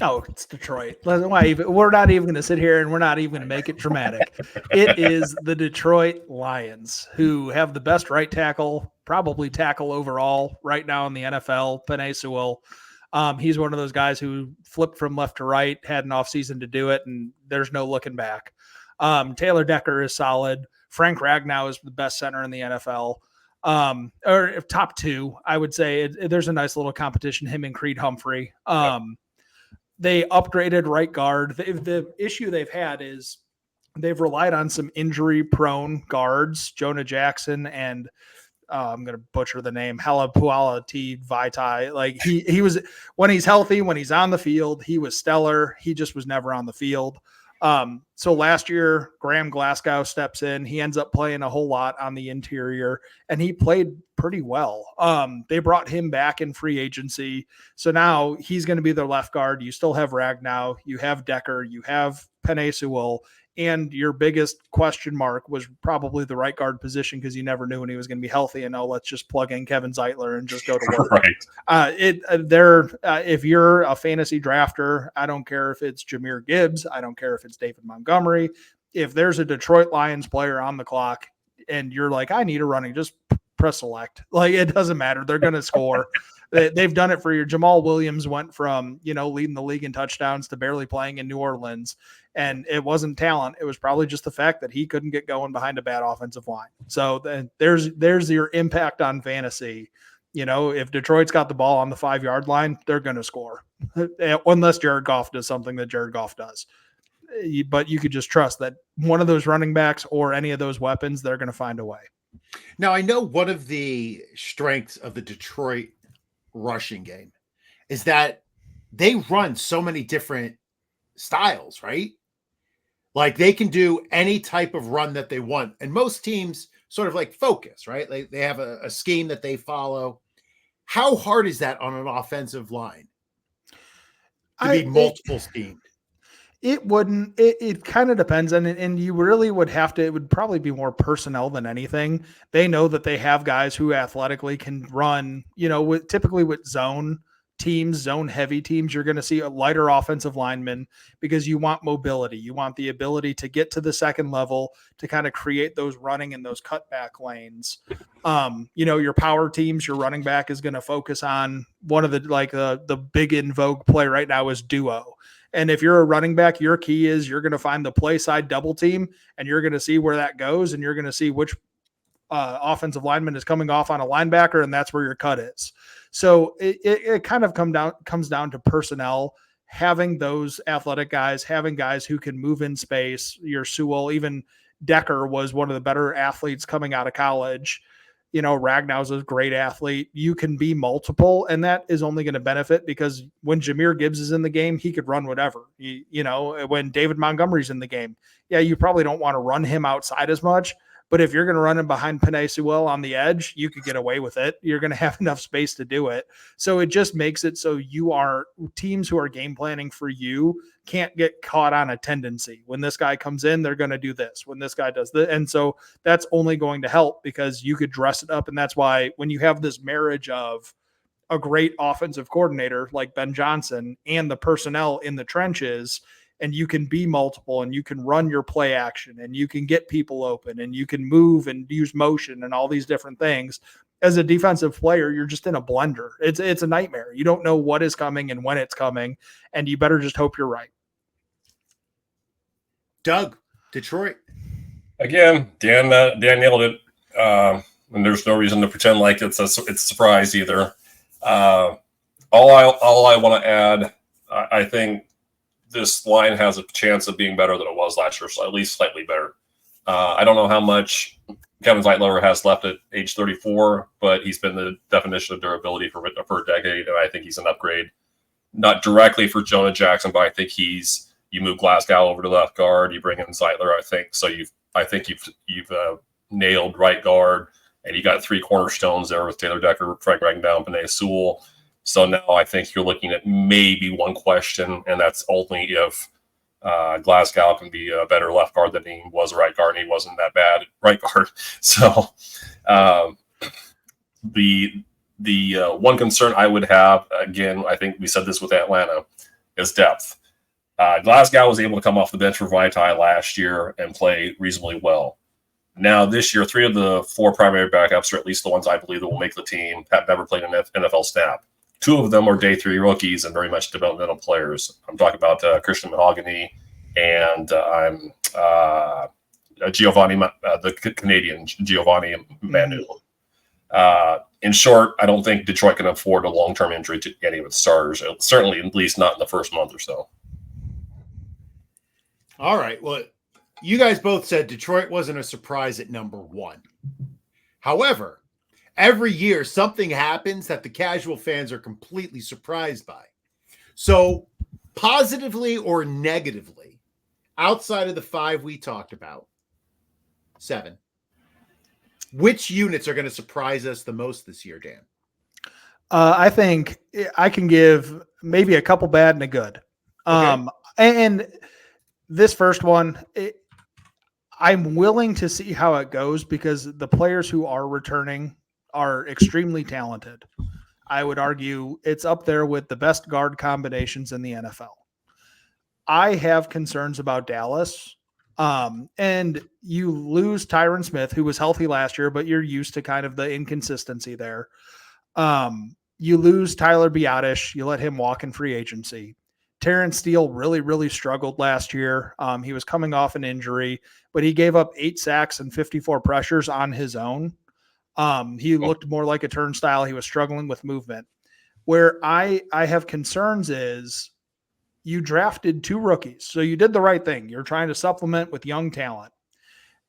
Oh, it's Detroit. We're not even going to sit here and we're not even going to make it dramatic. It is the Detroit Lions, who have the best right tackle, probably tackle overall right now in the NFL, Penei Sewell. He's one of those guys who flipped from left to right, had an offseason to do it, and there's no looking back. Taylor Decker is solid. Frank Ragnow is the best center in the NFL. Or top 2, I would say. There's a nice little competition, him and Creed Humphrey. They upgraded right guard. The issue they've had is they've relied on some injury-prone guards, Jonah Jackson and I'm going to butcher the name, Halapuala T. Vaitai. Like he was, when he's healthy, when he's on the field, he was stellar. He just was never on the field. So last year, Graham Glasgow steps in. He ends up playing a whole lot on the interior, and he played pretty well. They brought him back in free agency. So now he's going to be their left guard. You still have Ragnow, you have Decker, you have Penei Sewell, and your biggest question mark was probably the right guard position because you never knew when he was going to be healthy. And let's just plug in Kevin Zeitler and just go to work. Right. If you're a fantasy drafter, I don't care if it's Jahmyr Gibbs, I don't care if it's David Montgomery. If there's a Detroit Lions player on the clock and you're like, I need a running, just press select. Like, it doesn't matter. They're going to score. They've done it for you. Jamal Williams went from, leading the league in touchdowns to barely playing in New Orleans. And it wasn't talent. It was probably just the fact that he couldn't get going behind a bad offensive line. So then there's your impact on fantasy. If Detroit's got the ball on the 5-yard line, they're going to score. Unless Jared Goff does something that Jared Goff does. But you could just trust that one of those running backs or any of those weapons, they're going to find a way. Now, I know one of the strengths of the Detroit rushing game is that they run so many different styles, right? Like they can do any type of run that they want. And most teams sort of like focus, right? They have a scheme that they follow. How hard is that on an offensive line to be multiple schemed? It wouldn't. It kind of depends. And you really would have to, it would probably be more personnel than anything. They know that they have guys who athletically can run, typically with zone teams, zone heavy teams, you're going to see a lighter offensive lineman because you want mobility. You want the ability to get to the second level to kind of create those running and those cutback lanes. Your power teams, your running back is going to focus on one of the big in vogue play right now is duo. And if you're a running back, your key is you're going to find the play side double team and you're going to see where that goes. And you're going to see which offensive lineman is coming off on a linebacker. And that's where your cut is. So it kind of comes down to personnel, having those athletic guys, having guys who can move in space. Your Sewell, even Decker was one of the better athletes coming out of college. Ragnow's a great athlete. You can be multiple, and that is only going to benefit because when Jahmyr Gibbs is in the game, he could run whatever. When David Montgomery's in the game, you probably don't want to run him outside as much, But if you're going to run him behind Penei Sewell on the edge, you could get away with it. You're going to have enough space to do it. So it just makes it so teams who are game planning for you can't get caught on a tendency. When this guy comes in, they're going to do this. When this guy does this. And so that's only going to help because you could dress it up. And that's why when you have this marriage of a great offensive coordinator like Ben Johnson and the personnel in the trenches, and you can be multiple and you can run your play action and you can get people open and you can move and use motion and all these different things. As a defensive player, you're just in a blender. It's a nightmare. You don't know what is coming and when it's coming, and you better just hope you're right. Doug, Detroit. Again, Dan nailed it. And there's no reason to pretend like it's a surprise either. All I want to add, I think this line has a chance of being better than it was last year, so at least slightly better. I don't know how much Kevin Zeitler has left at age 34, but he's been the definition of durability for a decade, and I think he's an upgrade. Not directly for Jonah Jackson, but I think you move Glasgow over to left guard, you bring in Zeitler, I think. So I think you've nailed right guard, and you got three cornerstones there with Taylor Decker, Frank Ragnow, Penei Sewell. So now I think you're looking at maybe one question, and that's only if Glasgow can be a better left guard than he was right guard, and he wasn't that bad right guard. So the one concern I would have, again, I think we said this with Atlanta, is depth. Glasgow was able to come off the bench for Vitae last year and play reasonably well. Now, this year, 3 of the 4 primary backups, or at least the ones I believe that will make the team, have never played an NFL snap. 2 of them are day 3 rookies and very much developmental players. I'm talking about Christian Mahogany and Giovanni, the Canadian Giovanni Manu. In short, I don't think Detroit can afford a long-term injury to any of its starters, certainly at least not in the first month or so. All right. Well, you guys both said Detroit wasn't a surprise at number 1. However, every year something happens that the casual fans are completely surprised by. So positively or negatively, outside of the 5 we talked about, 7, which units are going to surprise us the most this year, Dan? I think I can give maybe a couple bad and a good. Okay. And this first one, I'm willing to see how it goes because the players who are returning are extremely talented. I would argue it's up there with the best guard combinations in the NFL. I have concerns about Dallas. And you lose Tyron Smith, who was healthy last year, but you're used to kind of the inconsistency there. You lose Tyler Biadasz. You let him walk in free agency. Terrence Steele really, really struggled last year. He was coming off an injury, but he gave up 8 sacks and 54 pressures on his own. He looked more like a turnstile. He was struggling with movement. Where I have concerns is you drafted 2 rookies. So you did the right thing. You're trying to supplement with young talent.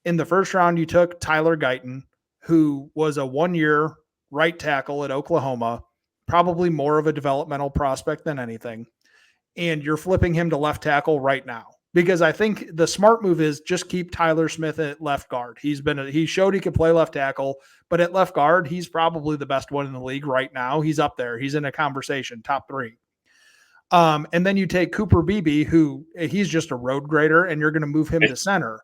In the first round, you took Tyler Guyton, who was a 1-year right tackle at Oklahoma, probably more of a developmental prospect than anything. And you're flipping him to left tackle right now. Because I think the smart move is just keep Tyler Smith at left guard. He showed he could play left tackle, but at left guard, he's probably the best one in the league right now. He's up there. He's in a conversation, top 3. And then you take Cooper Beebe, who he's just a road grader, and you're going to move him to center.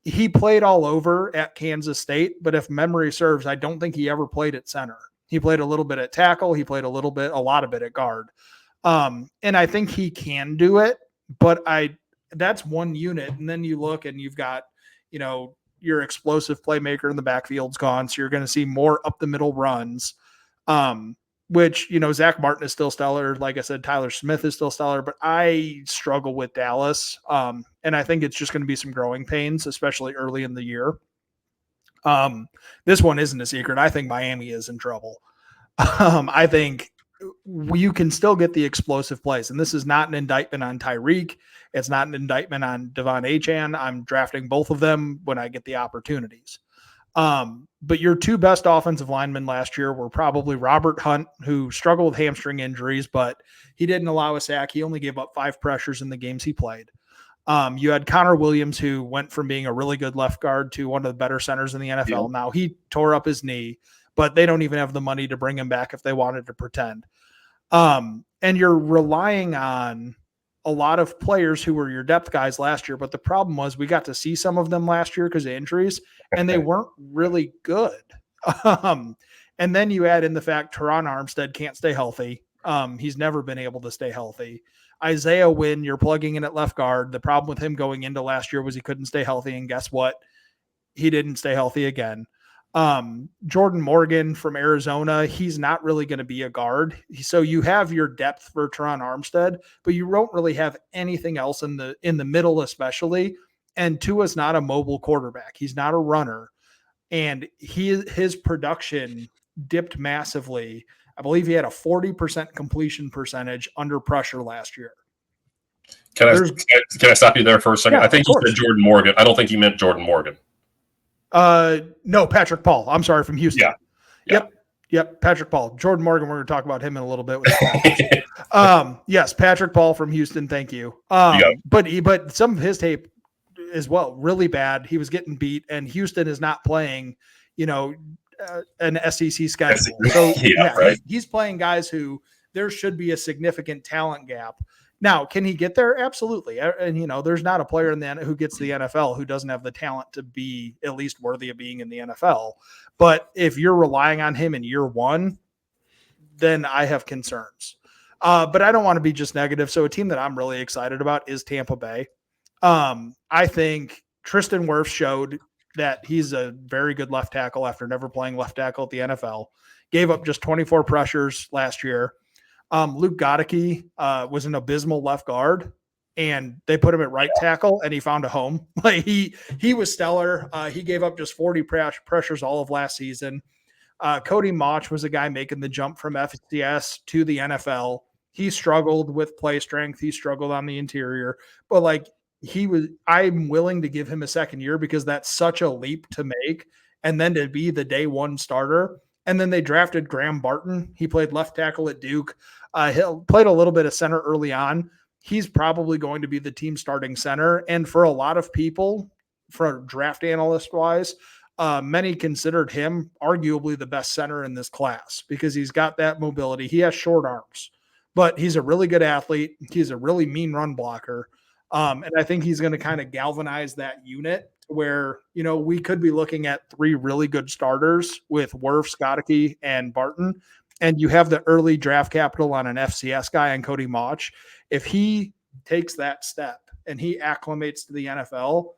He played all over at Kansas State, but if memory serves, I don't think he ever played at center. He played a little bit at tackle. He played a lot of it at guard. And I think he can do it, but that's one unit. And then you look and you've got, your explosive playmaker in the backfield's gone. So you're going to see more up the middle runs, which, Zach Martin is still stellar. Like I said, Tyler Smith is still stellar, but I struggle with Dallas. And I think it's just going to be some growing pains, especially early in the year. This one isn't a secret. I think Miami is in trouble. I think you can still get the explosive plays. And this is not an indictment on Tyreek. It's not an indictment on Devon Achane. I'm drafting both of them when I get the opportunities. But your 2 best offensive linemen last year were probably Robert Hunt, who struggled with hamstring injuries, but he didn't allow a sack. He only gave up 5 pressures in the games he played. You had Connor Williams, who went from being a really good left guard to one of the better centers in the NFL. Now he tore up his knee, but they don't even have the money to bring him back if they wanted to pretend. And you're relying on a lot of players who were your depth guys last year. But the problem was we got to see some of them last year because of injuries, and they weren't really good. And then you add in the fact Teron Armstead can't stay healthy. He's never been able to stay healthy. Isaiah Wynn, you're plugging in at left guard. The problem with him going into last year was he couldn't stay healthy. And guess what? He didn't stay healthy again. Jordan Morgan from Arizona, he's not really going to be a guard. So you have your depth for Teron Armstead, but you don't really have anything else in the middle, especially. And Tua's not a mobile quarterback. He's not a runner. And his production dipped massively. I believe he had a 40% completion percentage under pressure last year. Can I stop you there for a second? Yeah, I think you said Jordan Morgan. I don't think you meant Jordan Morgan. No, Patrick Paul. I'm sorry, from Houston. Yeah. Yep. Patrick Paul. Jordan Morgan, we're going to talk about him in a little bit. Yes, Patrick Paul from Houston. Thank you. But some of his tape as well, really bad. He was getting beat, and Houston is not playing, an SEC schedule. So right. He's playing guys who there should be a significant talent gap. Now, can he get there? Absolutely. And, there's not a player who gets the NFL who doesn't have the talent to be at least worthy of being in the NFL. But if you're relying on him in year one, then I have concerns. But I don't want to be just negative. So a team that I'm really excited about is Tampa Bay. I think Tristan Wirfs showed that he's a very good left tackle after never playing left tackle at the NFL. Gave up just 24 pressures last year. Luke Goedeke was an abysmal left guard, and they put him at right tackle, and he found a home. Like he was stellar. He gave up just 40 pressures all of last season. Cody Mauch was a guy making the jump from FCS to the NFL. He struggled with play strength. He struggled on the interior, but I'm willing to give him a second year because that's such a leap to make. And then to be the day one starter. And then they drafted Graham Barton. He played left tackle at Duke. He played a little bit of center early on. He's probably going to be the team starting center. And for a lot of people, for draft analyst wise, many considered him arguably the best center in this class because he's got that mobility. He has short arms, but he's a really good athlete. He's a really mean run blocker. And I think he's going to kind of galvanize that unit where, we could be looking at three really good starters with Wirfs, Goedeke, and Barton. And you have the early draft capital on an FCS guy and Cody Mauch. If he takes that step and he acclimates to the NFL,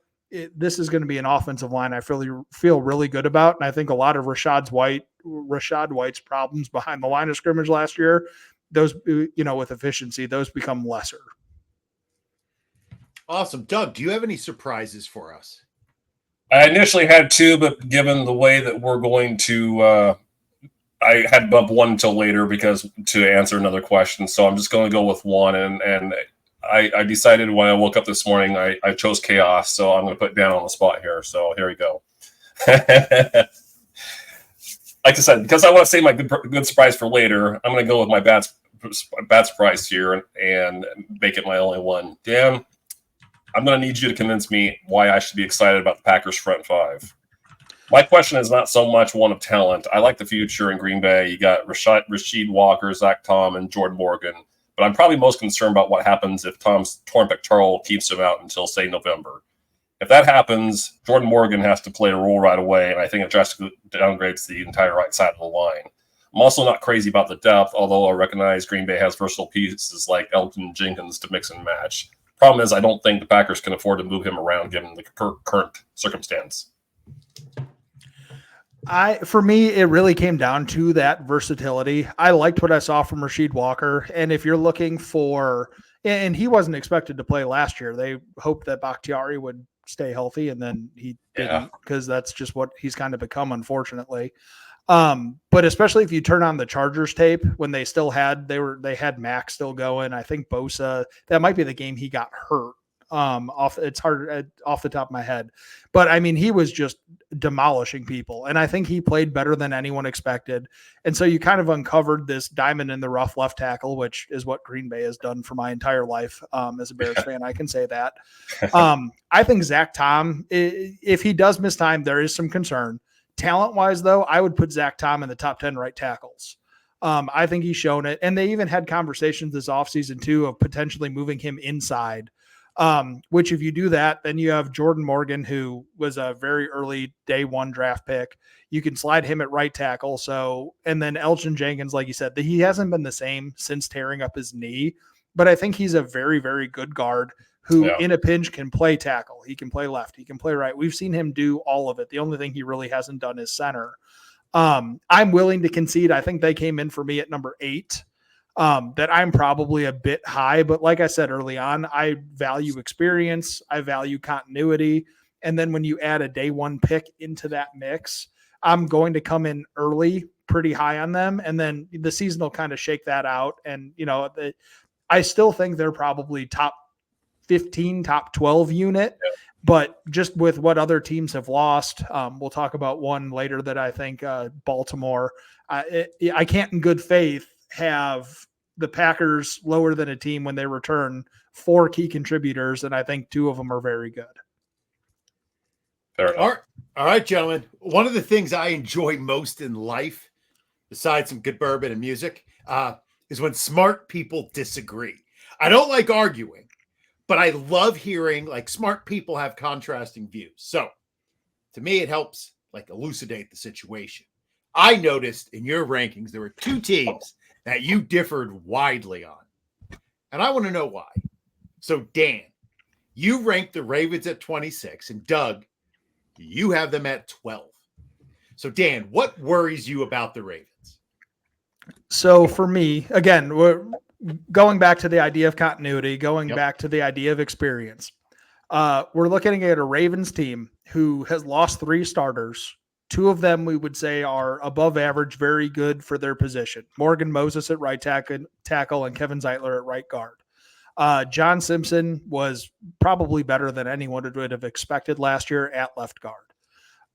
this is going to be an offensive line I feel really good about. And I think a lot of Rashad White's problems behind the line of scrimmage last year, those, with efficiency, those become lesser. Awesome. Doug, do you have any surprises for us? I initially had two, but given the way that we're going to, I had bumped one until later because to answer another question. So I'm just going to go with one. And I decided when I woke up this morning, I chose chaos. So I'm going to put it down on the spot here. So here we go. Like I said, because I want to save my good surprise for later, I'm going to go with my bad surprise here and make it my only one. Dan, I'm going to need you to convince me why I should be excited about the Packers front five. My question is not so much one of talent. I like the future in Green Bay. You got Rasheed Walker, Zach Tom, and Jordan Morgan. But I'm probably most concerned about what happens if Tom's torn pectoral keeps him out until, say, November. If that happens, Jordan Morgan has to play a role right away, and I think it drastically downgrades the entire right side of the line. I'm also not crazy about the depth, although I recognize Green Bay has versatile pieces like Elton Jenkins to mix and match. Problem is, I don't think the Packers can afford to move him around given the current circumstance. For me, it really came down to that versatility. I liked what I saw from Rasheed Walker. And if you're looking for, and he wasn't expected to play last year, they hoped that Bakhtiari would stay healthy, and then he didn't because that's just what he's kind of become, unfortunately. But especially if you turn on the Chargers tape when they still had, they had Max still going. I think Bosa, that might be the game he got hurt. It's hard off the top of my head, but I mean, he was just demolishing people. And I think he played better than anyone expected. And so you kind of uncovered this diamond in the rough left tackle, which is what Green Bay has done for my entire life. As a Bears fan, I can say that. I think Zach Tom, if he does miss time, there is some concern. Talent-wise, though, I would put Zach Tom in the top 10 right tackles. I think he's shown it. And they even had conversations this offseason, too, of potentially moving him inside. Which if you do that, then you have Jordan Morgan, who was a very early day one draft pick. You can slide him at right tackle. So, and then Elgin Jenkins, like you said, he hasn't been the same since tearing up his knee, but I think he's a very, very good guard who in a pinch can play tackle. He can play left. He can play right. We've seen him do all of it. The only thing he really hasn't done is center. I'm willing to concede. I think they came in for me at number 8. That I'm probably a bit high, but like I said early on, I value experience, I value continuity. And then when you add a day one pick into that mix, I'm going to come in early, pretty high on them. And then the season will kind of shake that out. And, I still think they're probably top 15, top 12 unit, but just with what other teams have lost, we'll talk about one later that I think Baltimore, I can't in good faith have the Packers lower than a team when they return 4 key contributors, and I think 2 of them are very good. All right, gentlemen. One of the things I enjoy most in life, besides some good bourbon and music, is when smart people disagree. I don't like arguing, but I love hearing smart people have contrasting views. So to me, it helps elucidate the situation. I noticed in your rankings, there were 2 teams that you differed widely on. And I want to know why. So, Dan, you ranked the Ravens at 26, and Doug, you have them at 12. So, Dan, what worries you about the Ravens? So, for me, again, we're going back to the idea of continuity, going back to the idea of experience. We're looking at a Ravens team who has lost 3 starters. 2 of them we would say are above average, very good for their position. Morgan Moses at right tackle and Kevin Zeitler at right guard. John Simpson was probably better than anyone would have expected last year at left guard.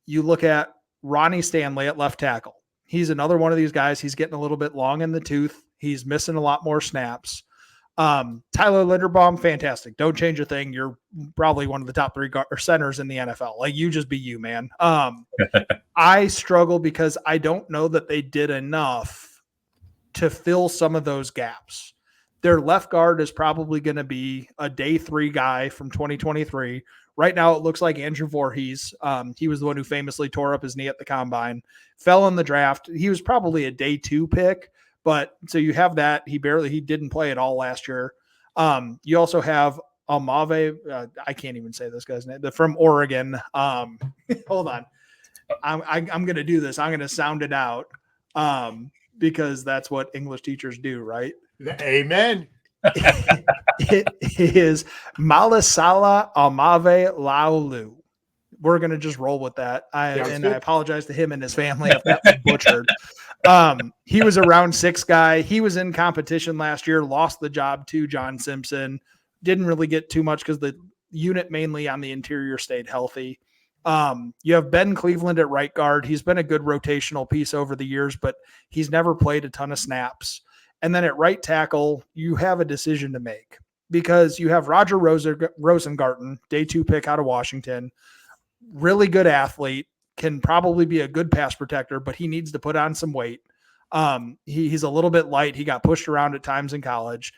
You look at Ronnie Stanley at left tackle. He's another one of these guys. He's getting a little bit long in the tooth. He's missing a lot more snaps. Tyler Linderbaum, fantastic. Don't change a thing. You're probably one of the top 3 centers in the NFL. You just be you, man. I struggle because I don't know that they did enough to fill some of those gaps. Their left guard is probably going to be a day 3 guy from 2023. Right now, it looks like Andrew Voorhees. He was the one who famously tore up his knee at the combine, fell in the draft. He was probably a day 2 pick. But so you have that. He didn't play at all last year. You also have Amave. I can't even say this guy's name. From Oregon. Hold on. I'm going to do this. I'm going to sound it out because that's what English teachers do, right? Amen. It is Malasala Amave Laulu. We're going to just roll with that. I apologize to him and his family if that was butchered. He was a round 6 guy. He was in competition last year, lost the job to John Simpson. Didn't really get too much because the unit mainly on the interior stayed healthy. You have Ben Cleveland at right guard. He's been a good rotational piece over the years, but he's never played a ton of snaps. And then at right tackle, you have a decision to make because you have Roger Rosengarten, day 2 pick out of Washington, really good athlete, can probably be a good pass protector, but he needs to put on some weight. He's a little bit light. He got pushed around at times in college.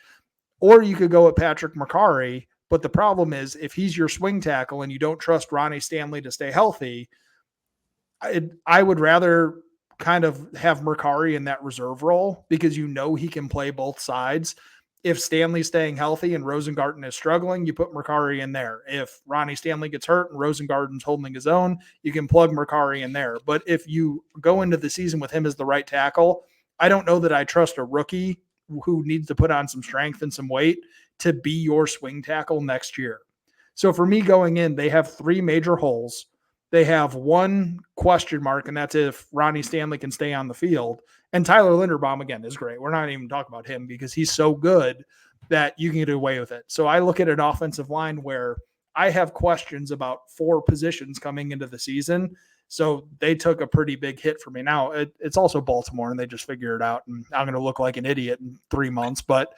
Or you could go with Patrick McCarry, but the problem is if he's your swing tackle and you don't trust Ronnie Stanley to stay healthy, I would rather kind of have McCarry in that reserve role because he can play both sides. If Stanley's staying healthy and Rosengarten is struggling, you put McCarry in there. If Ronnie Stanley gets hurt and Rosengarten's holding his own, you can plug McCarry in there. But if you go into the season with him as the right tackle, I don't know that I trust a rookie who needs to put on some strength and some weight to be your swing tackle next year. So for me going in, they have 3 major holes. They have 1 question mark, and that's if Ronnie Stanley can stay on the field. And Tyler Linderbaum, again, is great. We're not even talking about him because he's so good that you can get away with it. So I look at an offensive line where I have questions about 4 positions coming into the season. So they took a pretty big hit for me. Now it's also Baltimore, and they just figure it out. And I'm going to look like an idiot in 3 months. But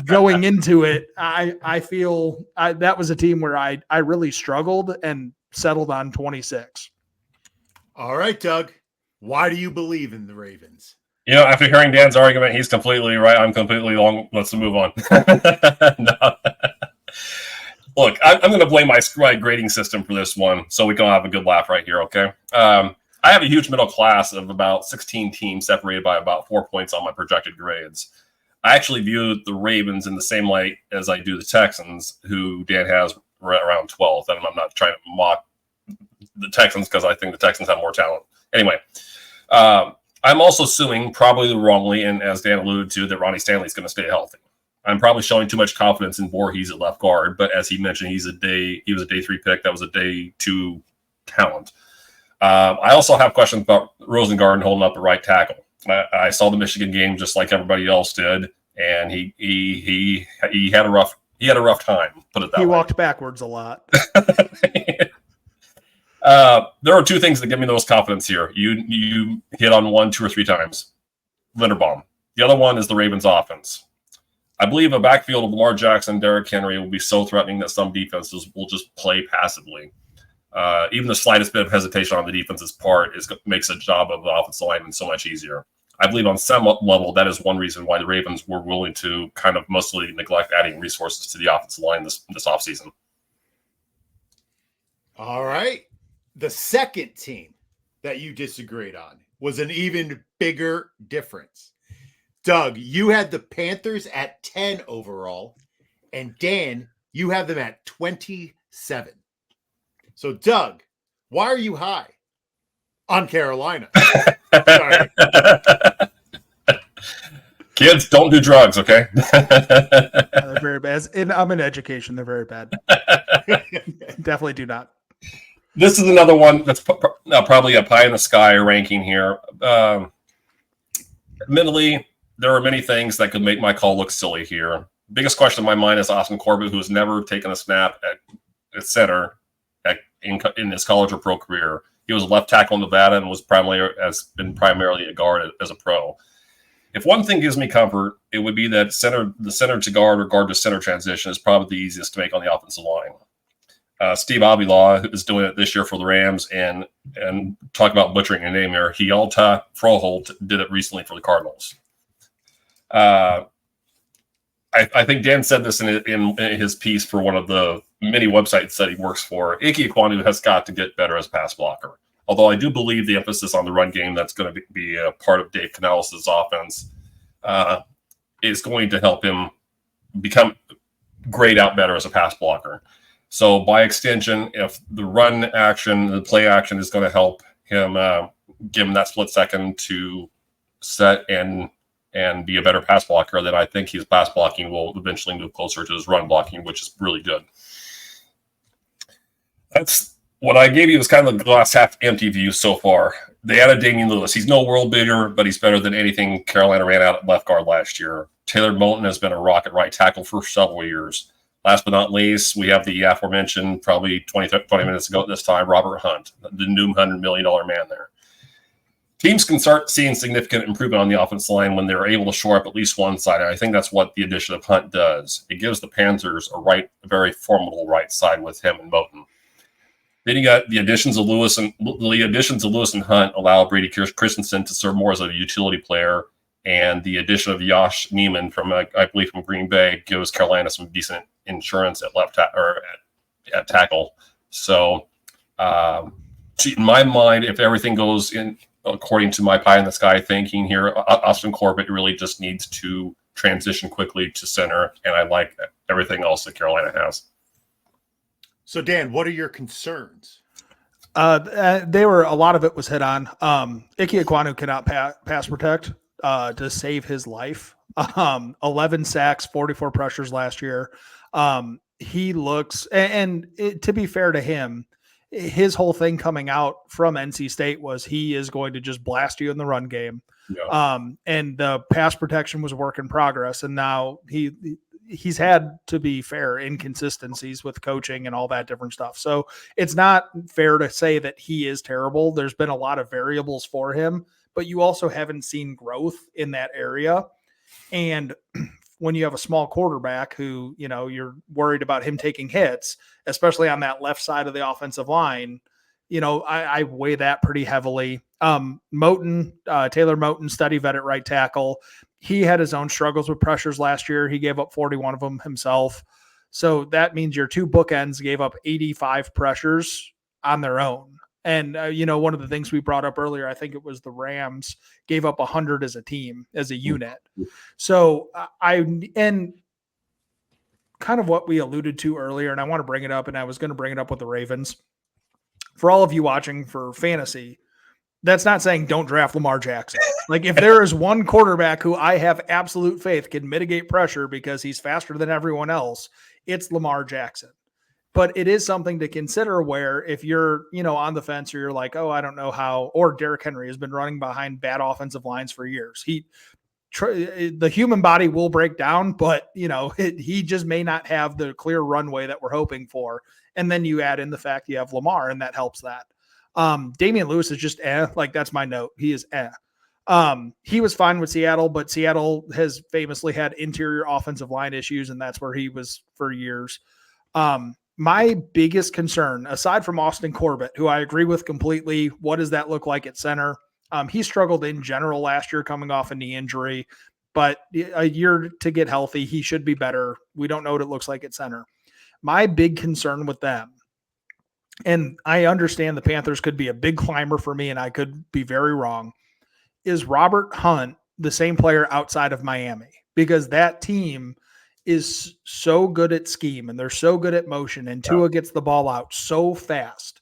going into it, I feel that was a team where I really struggled and settled on 26. All right, Doug. Why do you believe in the Ravens? After hearing Dan's argument, he's completely right. I'm completely wrong. Let's move on. No. Look, I'm going to blame my grading system for this one, so we can have a good laugh right here, okay? I have a huge middle class of about 16 teams separated by about 4 points on my projected grades. I actually view the Ravens in the same light as I do the Texans, who Dan has around 12th, and I'm not trying to mock the Texans because I think the Texans have more talent. Anyway, I'm also assuming, probably wrongly, and as Dan alluded to, that Ronnie Stanley is going to stay healthy. I'm probably showing too much confidence in Voorhees at left guard, but as he mentioned, he was a day 3 pick. That was a day 2 talent. I also have questions about Rosengarten holding up at right tackle. I saw the Michigan game just like everybody else did, and he had a rough time. Put it that way. He walked backwards a lot. There are 2 things that give me the most confidence here. You hit on one 2 or 3 times. Linderbaum. The other one is the Ravens offense. I believe a backfield of Lamar Jackson, Derrick Henry will be so threatening that some defenses will just play passively. Even the slightest bit of hesitation on the defense's part makes a job of the offensive lineman so much easier. I believe on some level, that is one reason why the Ravens were willing to kind of mostly neglect adding resources to the offensive line this offseason. All right. The second team that you disagreed on was an even bigger difference. Doug, you had the Panthers at 10 overall, and Dan, you have them at 27. So, Doug, why are you high on Carolina? Sorry. Kids, don't do drugs, okay? They're very bad. I'm in education. They're very bad. Definitely do not. This is another one that's probably a pie in the sky ranking here. Admittedly, there are many things that could make my call look silly here. Biggest question in my mind is Austin Corbett, who has never taken a snap at center in his college or pro career. He was a left tackle in Nevada and been primarily a guard as a pro. If one thing gives me comfort, it would be that the center to guard or guard to center transition is probably the easiest to make on the offensive line. Steve Abilaw is doing it this year for the Rams, and talk about butchering a name here. Hjalta Froholt did it recently for the Cardinals. I think Dan said this in his piece for one of the many websites that he works for. Ike Ekwonu has got to get better as a pass blocker. Although I do believe the emphasis on the run game that's going to be a part of Dave Canales' offense is going to help him become grade out better as a pass blocker. So by extension, if the run action, the play action is going to help him give him that split second to set and be a better pass blocker, then I think his pass blocking will eventually move closer to his run blocking, which is really good. That's what I gave you was kind of the glass half empty view so far. They added Damian Lewis. He's no world beater, but he's better than anything Carolina ran out at left guard last year. Taylor Moton has been a rock at right tackle for several years. Last but not least, we have the aforementioned, probably 20 minutes ago at this time, Robert Hunt, the new $100 million man there. Teams can start seeing significant improvement on the offensive line when they're able to shore up at least one side. And I think that's what the addition of Hunt does. It gives the Panthers a very formidable right side with him and Moton. Then you got the additions of Lewis and Hunt allow Brady Christensen to serve more as a utility player, and the addition of Josh Neiman from Green Bay gives Carolina some decent insurance at at tackle. So, in my mind, if everything goes in according to my pie in the sky thinking here, Austin Corbett really just needs to transition quickly to center, and I like everything else that Carolina has. So, Dan, what are your concerns? A lot of it was hit on. Ike Ekwonu cannot pass protect to save his life. 11 sacks, 44 pressures last year. He looks, to be fair to him, his whole thing coming out from NC State was he is going to just blast you in the run game. Yeah. And the pass protection was a work in progress. And now he's had, to be fair, inconsistencies with coaching and all that different stuff. So it's not fair to say that he is terrible. There's been a lot of variables for him, but you also haven't seen growth in that area. And when you have a small quarterback who, you're worried about him taking hits, especially on that left side of the offensive line, I weigh that pretty heavily. Taylor Moton, study vet at right tackle. He had his own struggles with pressures last year. He gave up 41 of them himself. So that means your two bookends gave up 85 pressures on their own. And, one of the things we brought up earlier, I think it was the Rams gave up 100 as a team, as a unit. So and kind of what we alluded to earlier, and I want to bring it up, and I was going to bring it up with the Ravens. For all of you watching for fantasy, that's not saying don't draft Lamar Jackson. Like, if there is one quarterback who I have absolute faith can mitigate pressure because he's faster than everyone else, it's Lamar Jackson. But it is something to consider where if you're, on the fence, or you're like, oh, I don't know how, or Derrick Henry has been running behind bad offensive lines for years. The human body will break down, but he just may not have the clear runway that we're hoping for. And then you add in the fact you have Lamar, and that helps that. Damian Lewis is just like, that's my note. He is he was fine with Seattle, but Seattle has famously had interior offensive line issues, and that's where he was for years. My biggest concern, aside from Austin Corbett, who I agree with completely, what does that look like at center? He struggled in general last year coming off a knee injury, but a year to get healthy, he should be better. We don't know what it looks like at center. My big concern with them, and I understand the Panthers could be a big climber for me, and I could be very wrong, is Robert Hunt the same player outside of Miami? Because that team is so good at scheme, and they're so good at motion, and Tua gets the ball out so fast.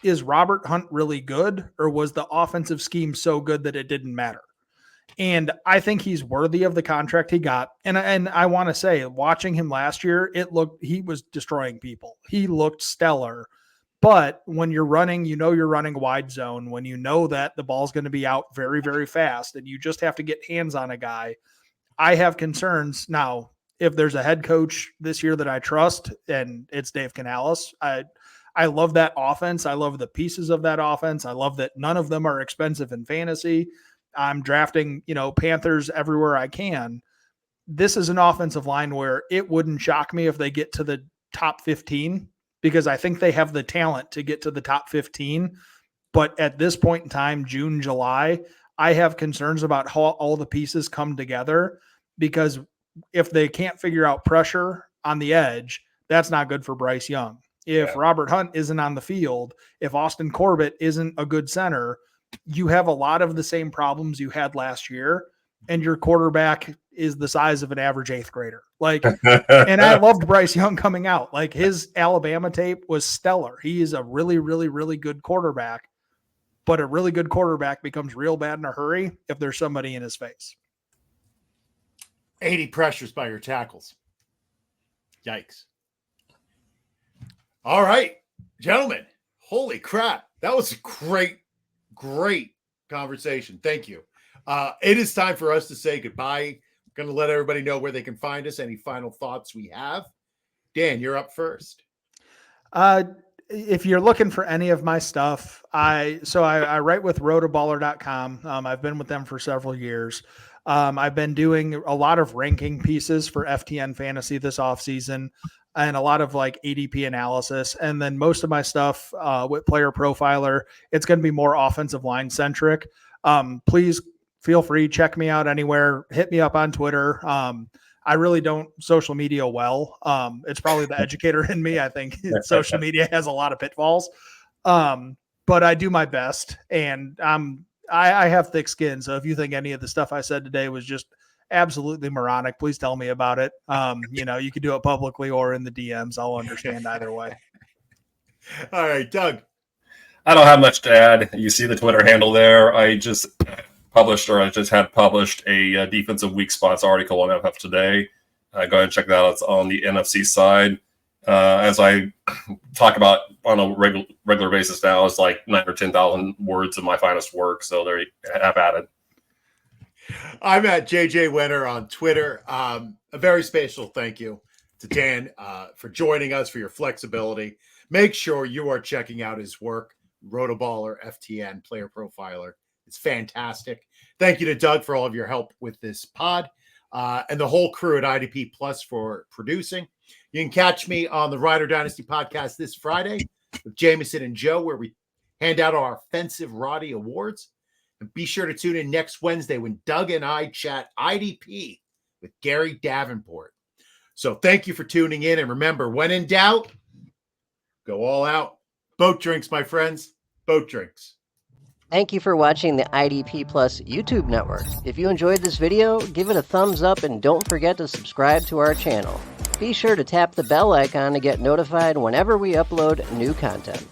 Is Robert Hunt really good, or was the offensive scheme so good that it didn't matter? And I think he's worthy of the contract he got. And I want to say, watching him last year, he was destroying people. He looked stellar. But when you're running, you're running wide zone, when you know that the ball's going to be out very, very fast, and you just have to get hands on a guy. I have concerns. Now, if there's a head coach this year that I trust, and it's Dave Canales, I love that offense. I love the pieces of that offense. I love that none of them are expensive in fantasy. I'm drafting, Panthers everywhere I can. This is an offensive line where it wouldn't shock me if they get to the top 15, because I think they have the talent to get to the top 15. But at this point in time, June, July, I have concerns about how all the pieces come together, because if they can't figure out pressure on the edge, that's not good for Bryce Young. If Robert Hunt isn't on the field, if Austin Corbett isn't a good center, you have a lot of the same problems you had last year, and your quarterback is the size of an average 8th grader. Like, and I loved Bryce Young coming out. Like, his Alabama tape was stellar. He is a really, really, really good quarterback, but a really good quarterback becomes real bad in a hurry if there's somebody in his face. 80 pressures by your tackles. Yikes. All right, gentlemen. Holy crap. That was a great conversation. Thank you. It is time for us to say goodbye. I'm going to let everybody know where they can find us. Any final thoughts we have? Dan, you're up first. If you're looking for any of my stuff, I write with rotoballer.com. I've been with them for several years. I've been doing a lot of ranking pieces for FTN Fantasy this offseason, and a lot of like ADP analysis. And then most of my stuff with Player Profiler, it's going to be more offensive line centric. Please feel free, check me out anywhere. Hit me up on Twitter. I really don't social media well. It's probably the educator in me. I think social media has a lot of pitfalls, but I do my best, and I have thick skin. So if you think any of the stuff I said today was just absolutely moronic, please tell me about it. You could do it publicly or in the DMs. I'll understand either way. All right, Doug. I don't have much to add. You see the Twitter handle there. I just had published a defensive weak spots article on FF Today. Go ahead and check that out. It's on the NFC side. As I talk about on a regular basis now, it's like 9,000 or 10,000 words of my finest work. So there you have at it. I'm at JJ Wenner on Twitter. A very special thank you to Dan for joining us, for your flexibility. Make sure you are checking out his work, Rotoballer FTN Player Profiler. It's fantastic. Thank you to Doug for all of your help with this pod, and the whole crew at IDP Plus for producing. You can catch me on the Rider Dynasty podcast this Friday with Jameson and Joe, where we hand out our Offensive Roddy Awards. And be sure to tune in next Wednesday when Doug and I chat IDP with Gary Davenport. So thank you for tuning in. And remember, when in doubt, go all out. Boat drinks, my friends. Boat drinks. Thank you for watching the IDP Plus YouTube network. If you enjoyed this video, give it a thumbs up and don't forget to subscribe to our channel. Be sure to tap the bell icon to get notified whenever we upload new content.